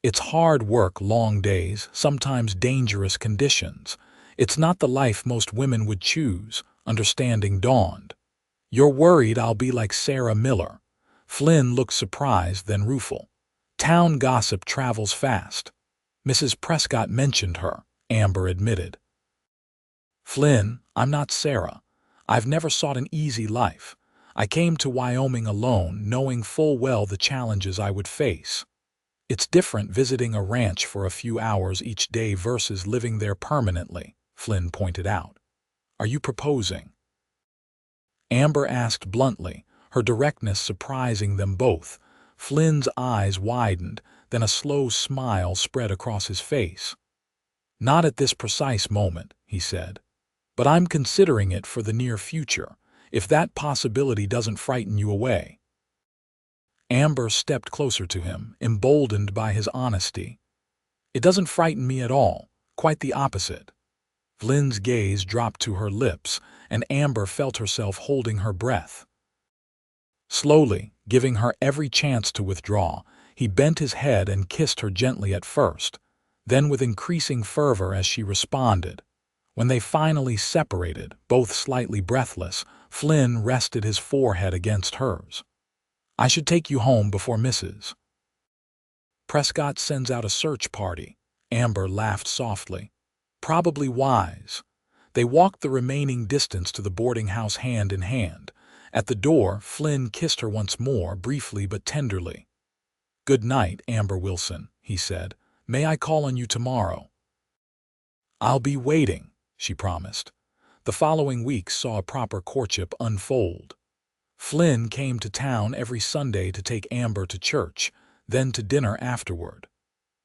It's hard work, long days, sometimes dangerous conditions. It's not the life most women would choose," understanding dawned. "You're worried I'll be like Sarah Miller." Flynn looked surprised, then rueful. "Town gossip travels fast." "Mrs. Prescott mentioned her," Amber admitted. "Flynn, I'm not Sarah. I've never sought an easy life. I came to Wyoming alone, knowing full well the challenges I would face. It's different visiting a ranch for a few hours each day versus living there permanently," Flynn pointed out. "Are you proposing?" Amber asked bluntly, her directness surprising them both. Flynn's eyes widened, then a slow smile spread across his face. "Not at this precise moment," he said. "But I'm considering it for the near future, if that possibility doesn't frighten you away." Amber stepped closer to him, emboldened by his honesty. "It doesn't frighten me at all, quite the opposite." Flynn's gaze dropped to her lips, and Amber felt herself holding her breath. Slowly, giving her every chance to withdraw, he bent his head and kissed her gently at first, then with increasing fervor as she responded. When they finally separated, both slightly breathless, Flynn rested his forehead against hers. "I should take you home before Mrs. Prescott sends out a search party." Amber laughed softly. Probably wise. They walked the remaining distance to the boarding house hand in hand. At the door, Flynn kissed her once more, briefly but tenderly. "Good night, Amber Wilson," he said. "May I call on you tomorrow?" "I'll be waiting," she promised. The following week saw a proper courtship unfold. Flynn came to town every Sunday to take Amber to church, then to dinner afterward.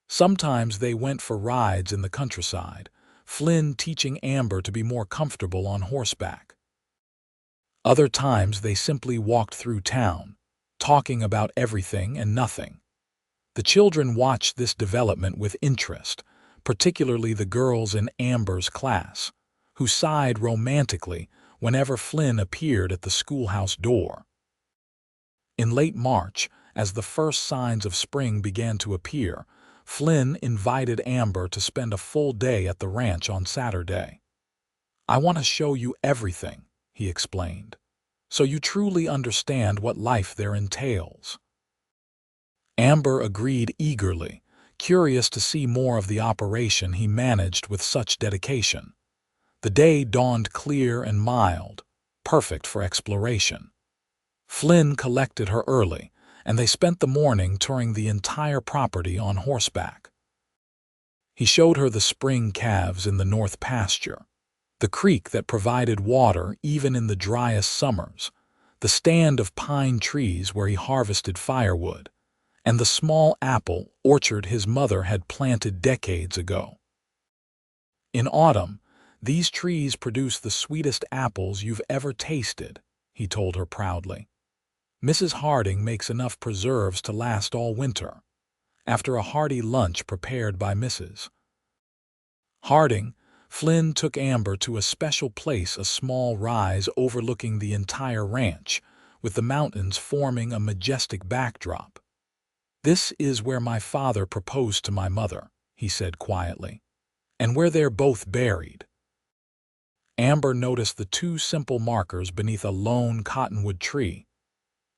Sometimes they went for rides in the countryside, Flynn teaching Amber to be more comfortable on horseback. Other times they simply walked through town, talking about everything and nothing. The children watched this development with interest, particularly the girls in Amber's class, who sighed romantically whenever Flynn appeared at the schoolhouse door. In late March, as the first signs of spring began to appear, Flynn invited Amber to spend a full day at the ranch on Saturday. "I want to show you everything," he explained, "so you truly understand what life there entails." Amber agreed eagerly, curious to see more of the operation he managed with such dedication. The day dawned clear and mild, perfect for exploration. Flynn collected her early, and they spent the morning touring the entire property on horseback. He showed her the spring calves in the north pasture, the creek that provided water even in the driest summers, the stand of pine trees where he harvested firewood, and the small apple orchard his mother had planted decades ago. "In autumn, these trees produce the sweetest apples you've ever tasted," he told her proudly. "Mrs. Harding makes enough preserves to last all winter," after a hearty lunch prepared by Mrs. Harding. Flynn took Amber to a special place, a small rise overlooking the entire ranch, with the mountains forming a majestic backdrop. "This is where my father proposed to my mother," he said quietly, "and where they're both buried." Amber noticed the two simple markers beneath a lone cottonwood tree.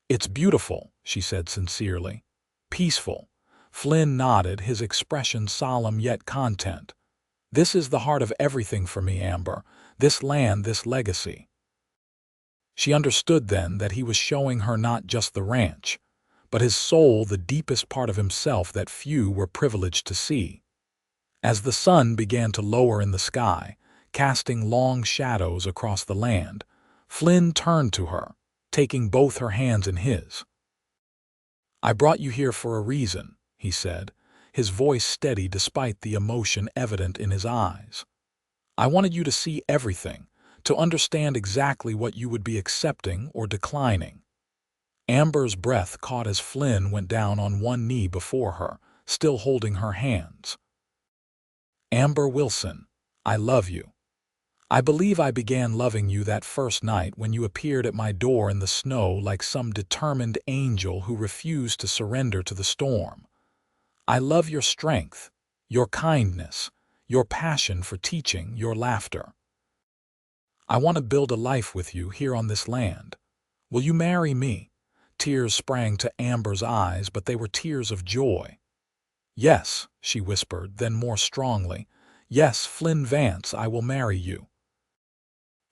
"It's beautiful," she said sincerely. "Peaceful." Flynn nodded, his expression solemn yet content. "This is the heart of everything for me, Amber. This land, this legacy." She understood then that he was showing her not just the ranch, but his soul, the deepest part of himself that few were privileged to see. As the sun began to lower in the sky, casting long shadows across the land, Flynn turned to her, taking both her hands in his. "I brought you here for a reason," he said, his voice steady despite the emotion evident in his eyes. "I wanted you to see everything, to understand exactly what you would be accepting or declining." Amber's breath caught as Flynn went down on one knee before her, still holding her hands. "Amber Wilson, I love you. I believe I began loving you that first night when you appeared at my door in the snow like some determined angel who refused to surrender to the storm. I love your strength, your kindness, your passion for teaching, your laughter. I want to build a life with you here on this land. Will you marry me?" Tears sprang to Amber's eyes, but they were tears of joy. "Yes," she whispered, then more strongly, "Yes, Flynn Vance, I will marry you."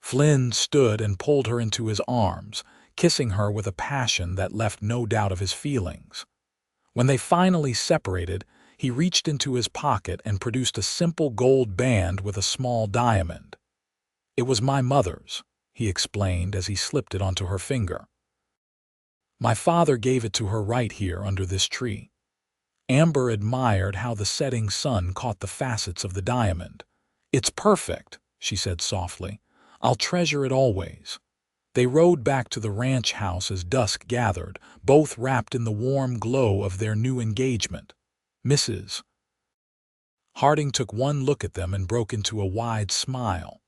Flynn stood and pulled her into his arms, kissing her with a passion that left no doubt of his feelings. When they finally separated, he reached into his pocket and produced a simple gold band with a small diamond. "It was my mother's," he explained as he slipped it onto her finger. "My father gave it to her right here under this tree." Amber admired how the setting sun caught the facets of the diamond. "It's perfect," she said softly. "I'll treasure it always." They rode back to the ranch house as dusk gathered, both wrapped in the warm glow of their new engagement. Mrs. Harding took one look at them and broke into a wide smile.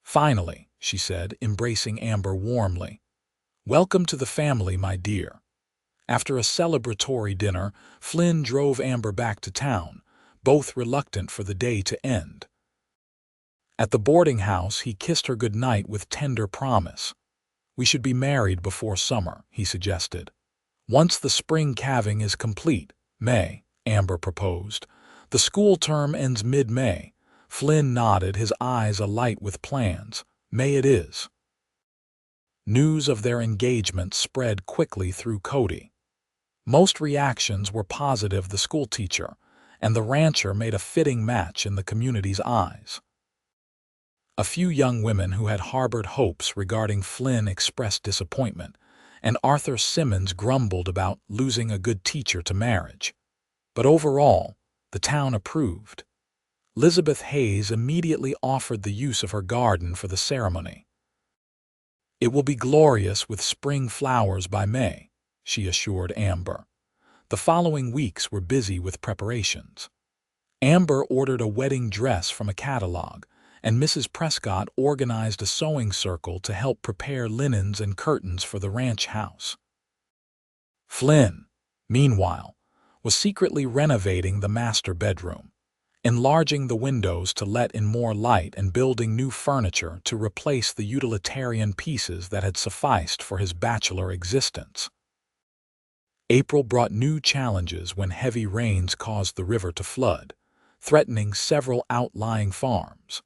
"Finally," she said, embracing Amber warmly. "Welcome to the family, my dear." After a celebratory dinner, Flynn drove Amber back to town, both reluctant for the day to end. At the boarding house, he kissed her goodnight with tender promise. "We should be married before summer," he suggested. "Once the spring calving is complete." "May," Amber proposed. "The school term ends mid-May. Flynn nodded, his eyes alight with plans. "May it is." News of their engagement spread quickly through Cody. Most reactions were positive, the schoolteacher and the rancher made a fitting match in the community's eyes. A few young women who had harbored hopes regarding Flynn expressed disappointment, and Arthur Simmons grumbled about losing a good teacher to marriage. But overall, the town approved. Elizabeth Hayes immediately offered the use of her garden for the ceremony. "It will be glorious with spring flowers by May," she assured Amber. The following weeks were busy with preparations. Amber ordered a wedding dress from a catalog, and Mrs. Prescott organized a sewing circle to help prepare linens and curtains for the ranch house. Flynn, meanwhile, was secretly renovating the master bedroom, enlarging the windows to let in more light and building new furniture to replace the utilitarian pieces that had sufficed for his bachelor existence. April brought new challenges when heavy rains caused the river to flood, threatening several outlying farms.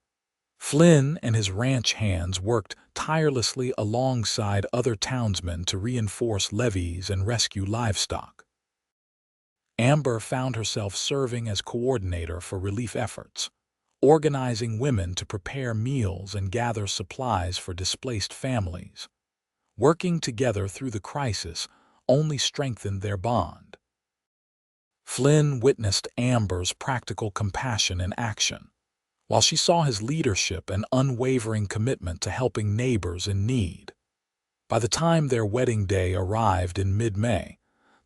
Flynn and his ranch hands worked tirelessly alongside other townsmen to reinforce levees and rescue livestock. Amber found herself serving as coordinator for relief efforts, organizing women to prepare meals and gather supplies for displaced families. Working together through the crisis only strengthened their bond. Flynn witnessed Amber's practical compassion in action, while she saw his leadership and unwavering commitment to helping neighbors in need. By the time their wedding day arrived in mid-May,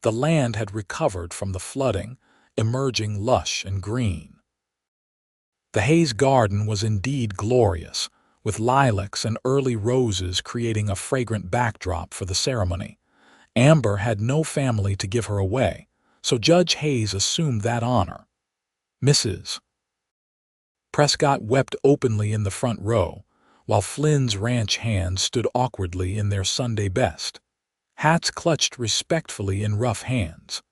the land had recovered from the flooding, emerging lush and green. The Hayes garden was indeed glorious, with lilacs and early roses creating a fragrant backdrop for the ceremony. Amber had no family to give her away, so Judge Hayes assumed that honor. Mrs. Prescott wept openly in the front row, while Flynn's ranch hands stood awkwardly in their Sunday best, hats clutched respectfully in rough hands.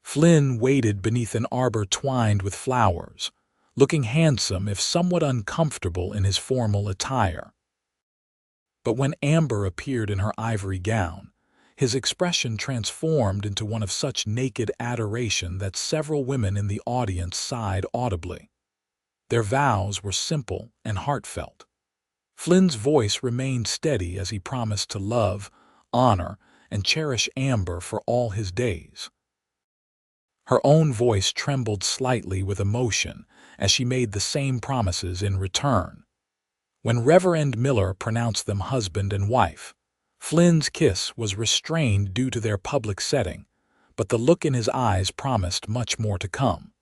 Flynn waited beneath an arbor twined with flowers, looking handsome if somewhat uncomfortable in his formal attire. But when Amber appeared in her ivory gown, his expression transformed into one of such naked adoration that several women in the audience sighed audibly. Their vows were simple and heartfelt. Flynn's voice remained steady as he promised to love, honor, and cherish Amber for all his days. Her own voice trembled slightly with emotion as she made the same promises in return. When Reverend Miller pronounced them husband and wife, Flynn's kiss was restrained due to their public setting, but the look in his eyes promised much more to come.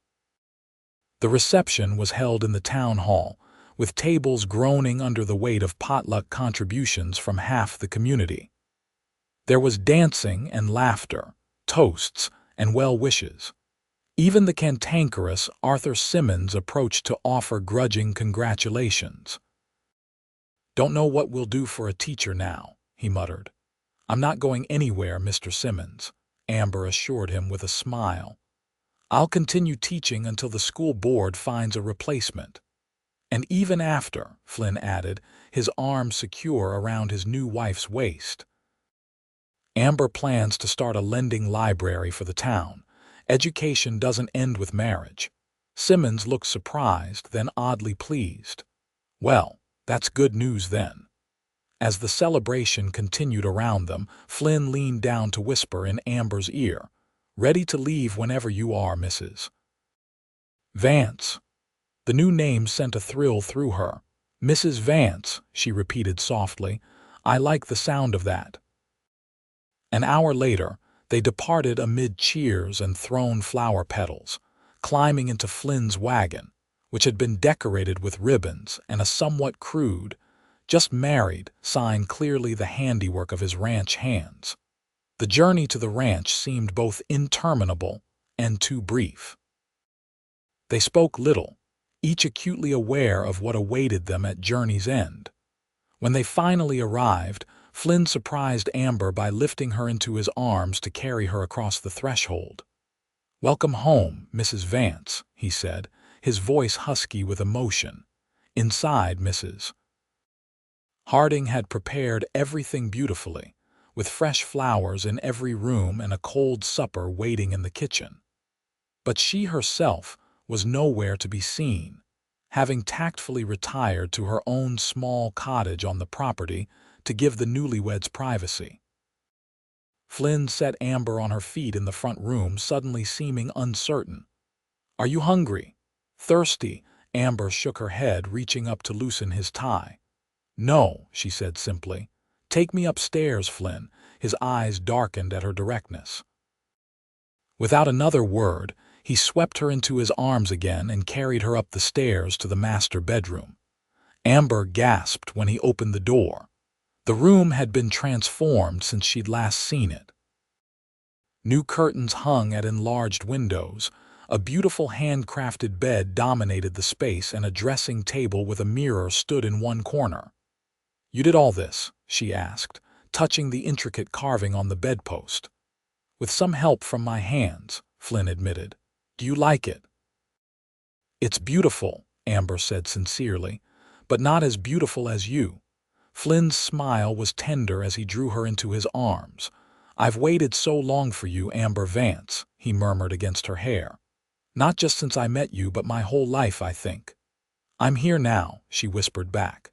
The reception was held in the town hall, with tables groaning under the weight of potluck contributions from half the community. There was dancing and laughter, toasts and well wishes. Even the cantankerous Arthur Simmons approached to offer grudging congratulations. "Don't know what we'll do for a teacher now," he muttered. "I'm not going anywhere, Mr. Simmons," Amber assured him with a smile. "I'll continue teaching until the school board finds a replacement." "And even after," Flynn added, his arm secure around his new wife's waist. Amber plans to start a lending library for the town. Education doesn't end with marriage. Simmons looked surprised, then oddly pleased. "Well, that's good news then." As the celebration continued around them, Flynn leaned down to whisper in Amber's ear, "Ready to leave whenever you are, Mrs. Vance." The new name sent a thrill through her. "Mrs. Vance," she repeated softly. "I like the sound of that." An hour later, they departed amid cheers and thrown flower petals, climbing into Flynn's wagon, which had been decorated with ribbons and a somewhat crude, "Just married" sign clearly the handiwork of his ranch hands. The journey to the ranch seemed both interminable and too brief. They spoke little, each acutely aware of what awaited them at journey's end. When they finally arrived, Flynn surprised Amber by lifting her into his arms to carry her across the threshold. "Welcome home, Mrs. Vance," he said, his voice husky with emotion. "Inside, Mrs. Harding had prepared everything beautifully, with fresh flowers in every room and a cold supper waiting in the kitchen. But she herself was nowhere to be seen, having tactfully retired to her own small cottage on the property to give the newlyweds privacy. Flynn set Amber on her feet in the front room, suddenly seeming uncertain. "Are you hungry? Thirsty?" Amber shook her head, reaching up to loosen his tie. "No," she said simply. "Take me upstairs, Flynn." His eyes darkened at her directness. Without another word, he swept her into his arms again and carried her up the stairs to the master bedroom. Amber gasped when he opened the door. The room had been transformed since she'd last seen it. New curtains hung at enlarged windows, a beautiful handcrafted bed dominated the space, and a dressing table with a mirror stood in one corner. "You did all this?" she asked, touching the intricate carving on the bedpost. "With some help from my hands," Flynn admitted. "Do you like it?" "It's beautiful," Amber said sincerely, "but not as beautiful as you." Flynn's smile was tender as he drew her into his arms. "I've waited so long for you, Amber Vance," he murmured against her hair. "Not just since I met you, but my whole life, I think." "I'm here now," she whispered back.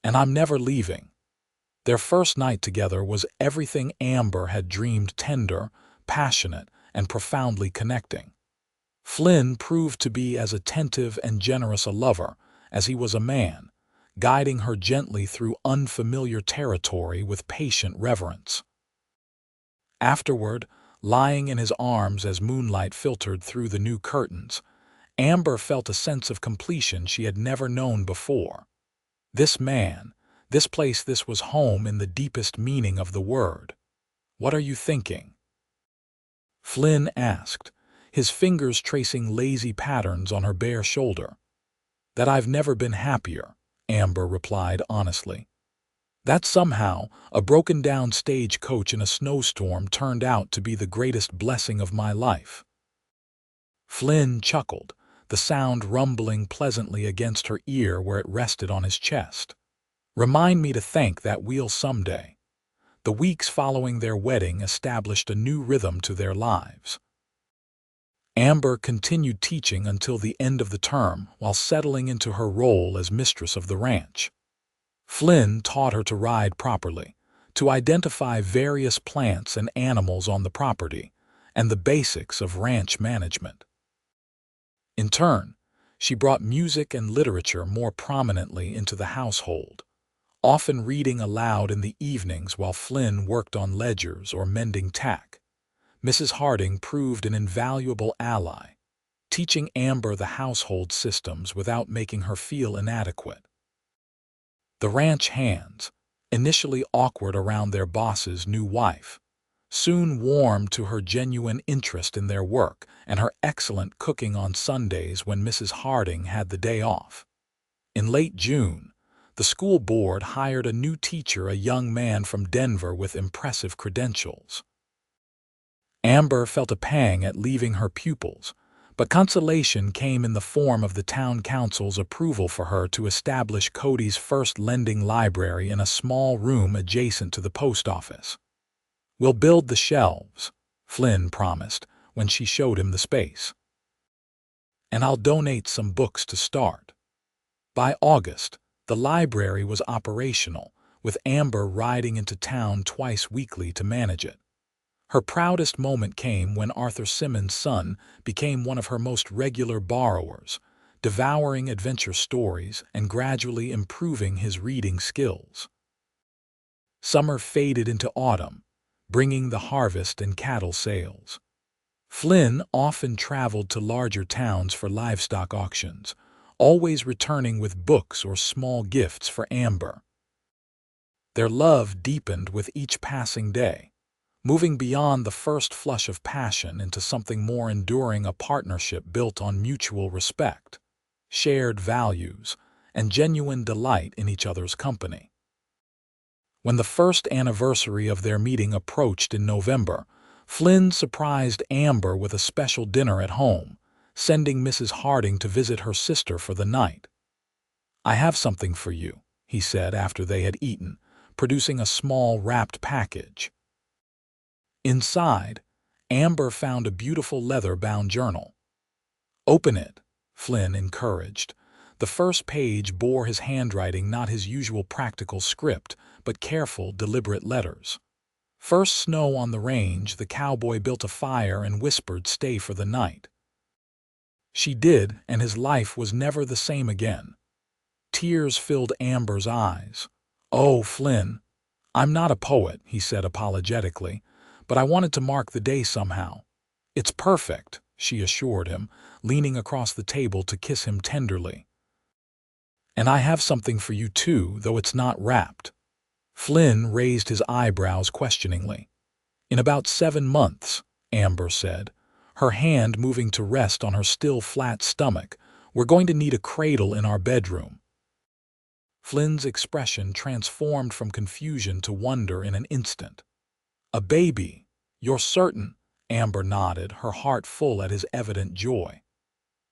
"And I'm never leaving." Their first night together was everything Amber had dreamed: tender, passionate, and profoundly connecting. Flynn proved to be as attentive and generous a lover as he was a man, guiding her gently through unfamiliar territory with patient reverence. Afterward, lying in his arms as moonlight filtered through the new curtains, Amber felt a sense of completion she had never known before. This man, this place, this was home in the deepest meaning of the word. "What are you thinking?" Flynn asked, his fingers tracing lazy patterns on her bare shoulder. "That I've never been happier," Amber replied honestly. "That somehow a broken-down stagecoach in a snowstorm turned out to be the greatest blessing of my life." Flynn chuckled, the sound rumbling pleasantly against her ear where it rested on his chest. "Remind me to thank that wheel someday." The weeks following their wedding established a new rhythm to their lives. Amber continued teaching until the end of the term while settling into her role as mistress of the ranch. Flynn taught her to ride properly, to identify various plants and animals on the property, and the basics of ranch management. In turn, she brought music and literature more prominently into the household, often reading aloud in the evenings while Flynn worked on ledgers or mending tack. Mrs. Harding proved an invaluable ally, teaching Amber the household systems without making her feel inadequate. The ranch hands, initially awkward around their boss's new wife, soon warmed to her genuine interest in their work and her excellent cooking on Sundays when Mrs. Harding had the day off. In late June, the school board hired a new teacher, a young man from Denver with impressive credentials. Amber felt a pang at leaving her pupils, but consolation came in the form of the town council's approval for her to establish Cody's first lending library in a small room adjacent to the post office. "We'll build the shelves," Flynn promised when she showed him the space. "And I'll donate some books to start." By August, the library was operational, with Amber riding into town twice weekly to manage it. Her proudest moment came when Arthur Simmons' son became one of her most regular borrowers, devouring adventure stories and gradually improving his reading skills. Summer faded into autumn, bringing the harvest and cattle sales. Flynn often traveled to larger towns for livestock auctions, always returning with books or small gifts for Amber. Their love deepened with each passing day, moving beyond the first flush of passion into something more enduring, a partnership built on mutual respect, shared values, and genuine delight in each other's company. When the first anniversary of their meeting approached in November, Flynn surprised Amber with a special dinner at home, sending Mrs. Harding to visit her sister for the night. "I have something for you," he said after they had eaten, producing a small wrapped package. Inside, Amber found a beautiful leather-bound journal. "Open it," Flynn encouraged. The first page bore his handwriting, not his usual practical script, but careful, deliberate letters. First snow on the range, the cowboy built a fire and whispered, "Stay for the night." She did, and his life was never the same again. Tears filled Amber's eyes. "Oh, Flynn, I'm not a poet," he said apologetically, "but I wanted to mark the day somehow." "It's perfect," she assured him, leaning across the table to kiss him tenderly. "And I have something for you too, though it's not wrapped." Flynn raised his eyebrows questioningly. "In about 7 months," Amber said, her hand moving to rest on her still flat stomach, "we're going to need a cradle in our bedroom." Flynn's expression transformed from confusion to wonder in an instant. "A baby? You're certain?" Amber nodded, her heart full at his evident joy.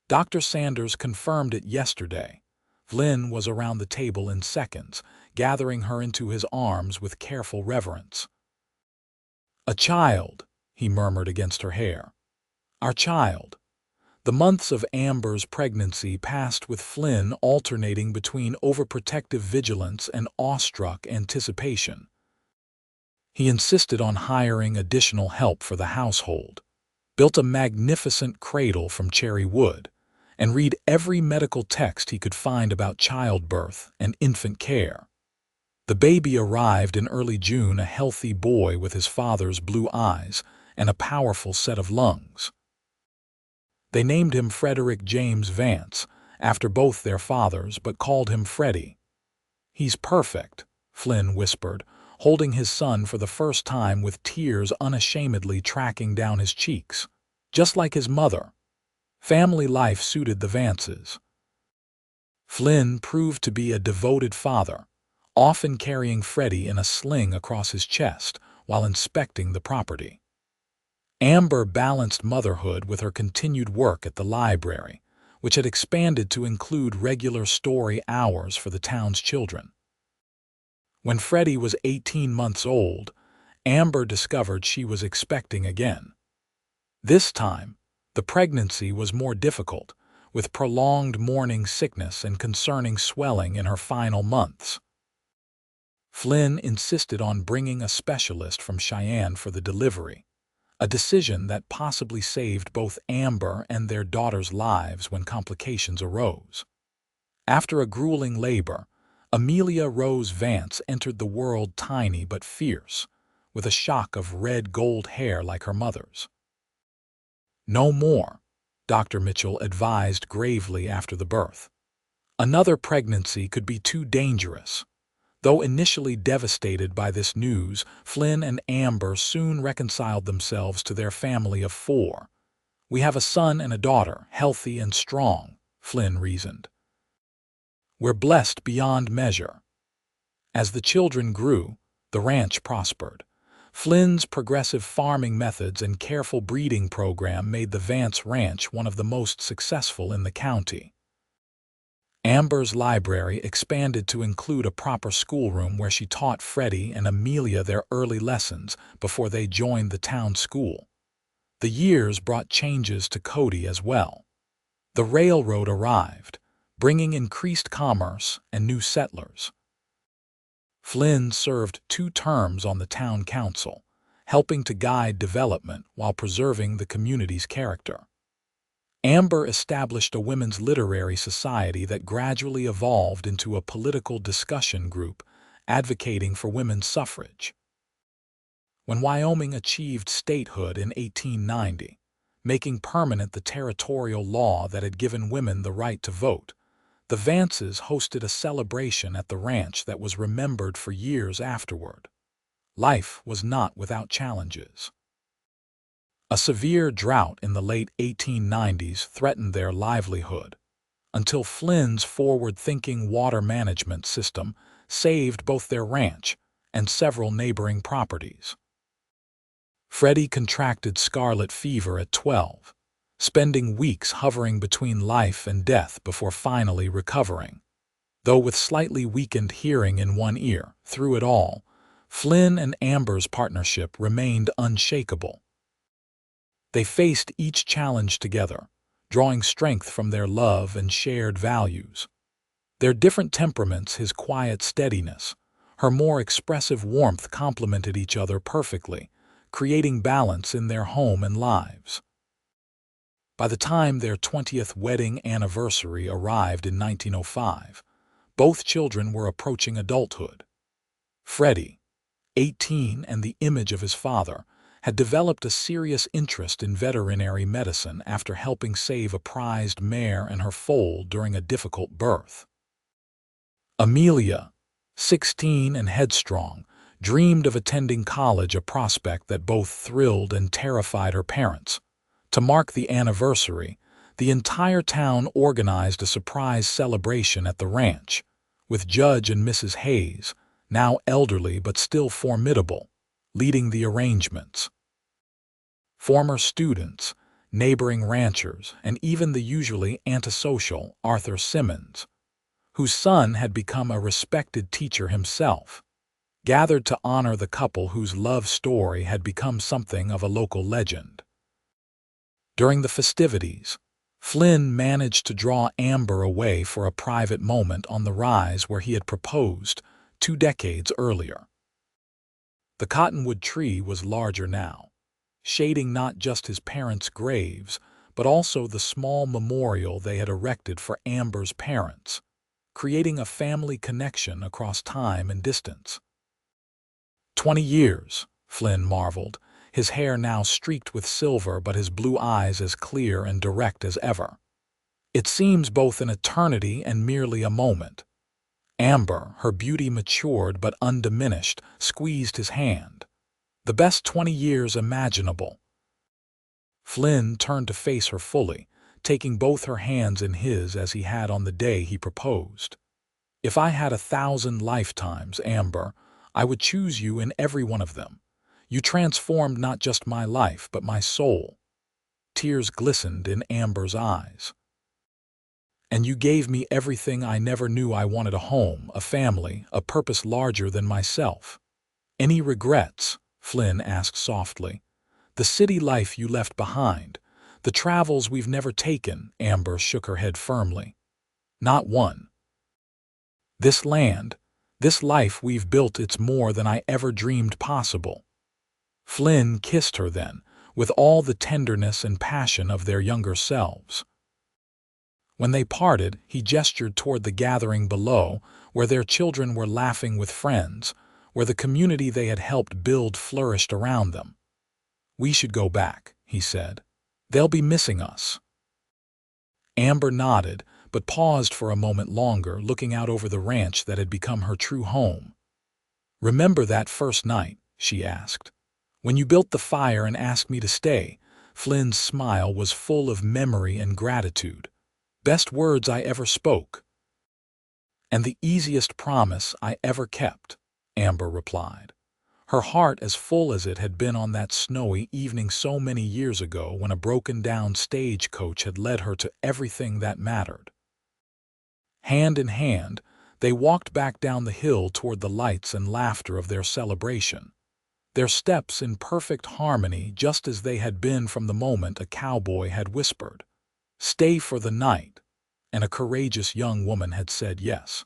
"Dr. Sanders confirmed it yesterday." Flynn was around the table in seconds, gathering her into his arms with careful reverence. "A child," he murmured against her hair. "Our child." The months of Amber's pregnancy passed with Flynn alternating between overprotective vigilance and awestruck anticipation. He insisted on hiring additional help for the household, built a magnificent cradle from cherry wood, and read every medical text he could find about childbirth and infant care. The baby arrived in early June, a healthy boy with his father's blue eyes and a powerful set of lungs. They named him Frederick James Vance, after both their fathers, but called him Freddie. "He's perfect," Flynn whispered, holding his son for the first time with tears unashamedly tracking down his cheeks. "Just like his mother." Family life suited the Vances. Flynn proved to be a devoted father, often carrying Freddie in a sling across his chest while inspecting the property. Amber balanced motherhood with her continued work at the library, which had expanded to include regular story hours for the town's children. When Freddie was 18 months old, Amber discovered she was expecting again. This time, the pregnancy was more difficult, with prolonged morning sickness and concerning swelling in her final months. Flynn insisted on bringing a specialist from Cheyenne for the delivery, a decision that possibly saved both Amber and their daughter's lives when complications arose. After a grueling labor, Amelia Rose Vance entered the world tiny but fierce, with a shock of red-gold hair like her mother's. "No more," Dr. Mitchell advised gravely after the birth. Another pregnancy could be too dangerous. Though initially devastated by this news, Flynn and Amber soon reconciled themselves to their family of 4. "We have a son and a daughter, healthy and strong," Flynn reasoned. "We're blessed beyond measure." As the children grew, the ranch prospered. Flynn's progressive farming methods and careful breeding program made the Vance Ranch one of the most successful in the county. Amber's library expanded to include a proper schoolroom where she taught Freddie and Amelia their early lessons before they joined the town school. The years brought changes to Cody as well. The railroad arrived, bringing increased commerce and new settlers. Flynn served 2 terms on the town council, helping to guide development while preserving the community's character. Amber established a women's literary society that gradually evolved into a political discussion group advocating for women's suffrage. When Wyoming achieved statehood in 1890, making permanent the territorial law that had given women the right to vote, the Vances hosted a celebration at the ranch that was remembered for years afterward. Life was not without challenges. A severe drought in the late 1890s threatened their livelihood, until Flynn's forward-thinking water management system saved both their ranch and several neighboring properties. Freddie contracted scarlet fever at 12, spending weeks hovering between life and death before finally recovering. Though with slightly weakened hearing in one ear, through it all, Flynn and Amber's partnership remained unshakable. They faced each challenge together, drawing strength from their love and shared values. Their different temperaments, his quiet steadiness, her more expressive warmth, complemented each other perfectly, creating balance in their home and lives. By the time their 20th wedding anniversary arrived in 1905, both children were approaching adulthood. Freddie, 18 and the image of his father, had developed a serious interest in veterinary medicine after helping save a prized mare and her foal during a difficult birth. Amelia, 16 and headstrong, dreamed of attending college, a prospect that both thrilled and terrified her parents. To mark the anniversary, the entire town organized a surprise celebration at the ranch, with Judge and Mrs. Hayes, now elderly but still formidable, leading the arrangements. Former students, neighboring ranchers, and even the usually antisocial Arthur Simmons, whose son had become a respected teacher himself, gathered to honor the couple whose love story had become something of a local legend. During the festivities, Flynn managed to draw Amber away for a private moment on the rise where he had proposed 2 decades earlier. The cottonwood tree was larger now, shading not just his parents' graves, but also the small memorial they had erected for Amber's parents, creating a family connection across time and distance. 20 years, Flynn marveled, his hair now streaked with silver but his blue eyes as clear and direct as ever. It seems both an eternity and merely a moment. Amber, her beauty matured but undiminished, squeezed his hand. The best 20 years imaginable. Flynn turned to face her fully, taking both her hands in his as he had on the day he proposed. If I had 1,000 lifetimes, Amber, I would choose you in every one of them. You transformed not just my life, but my soul. Tears glistened in Amber's eyes. And you gave me everything I never knew I wanted: a home, a family, a purpose larger than myself. Any regrets? Flynn asked softly. The city life you left behind, the travels we've never taken? Amber shook her head firmly. Not one. This land, this life we've built, it's more than I ever dreamed possible. Flynn kissed her then, with all the tenderness and passion of their younger selves. When they parted, he gestured toward the gathering below, where their children were laughing with friends, where the community they had helped build flourished around them. We should go back, he said. They'll be missing us. Amber nodded, but paused for a moment longer, looking out over the ranch that had become her true home. Remember that first night? She asked. When you built the fire and asked me to stay? Flynn's smile was full of memory and gratitude. Best words I ever spoke. And the easiest promise I ever kept, Amber replied, her heart as full as it had been on that snowy evening so many years ago when a broken-down stagecoach had led her to everything that mattered. Hand in hand, they walked back down the hill toward the lights and laughter of their celebration, their steps in perfect harmony, just as they had been from the moment a cowboy had whispered, "Stay for the night," and a courageous young woman had said yes.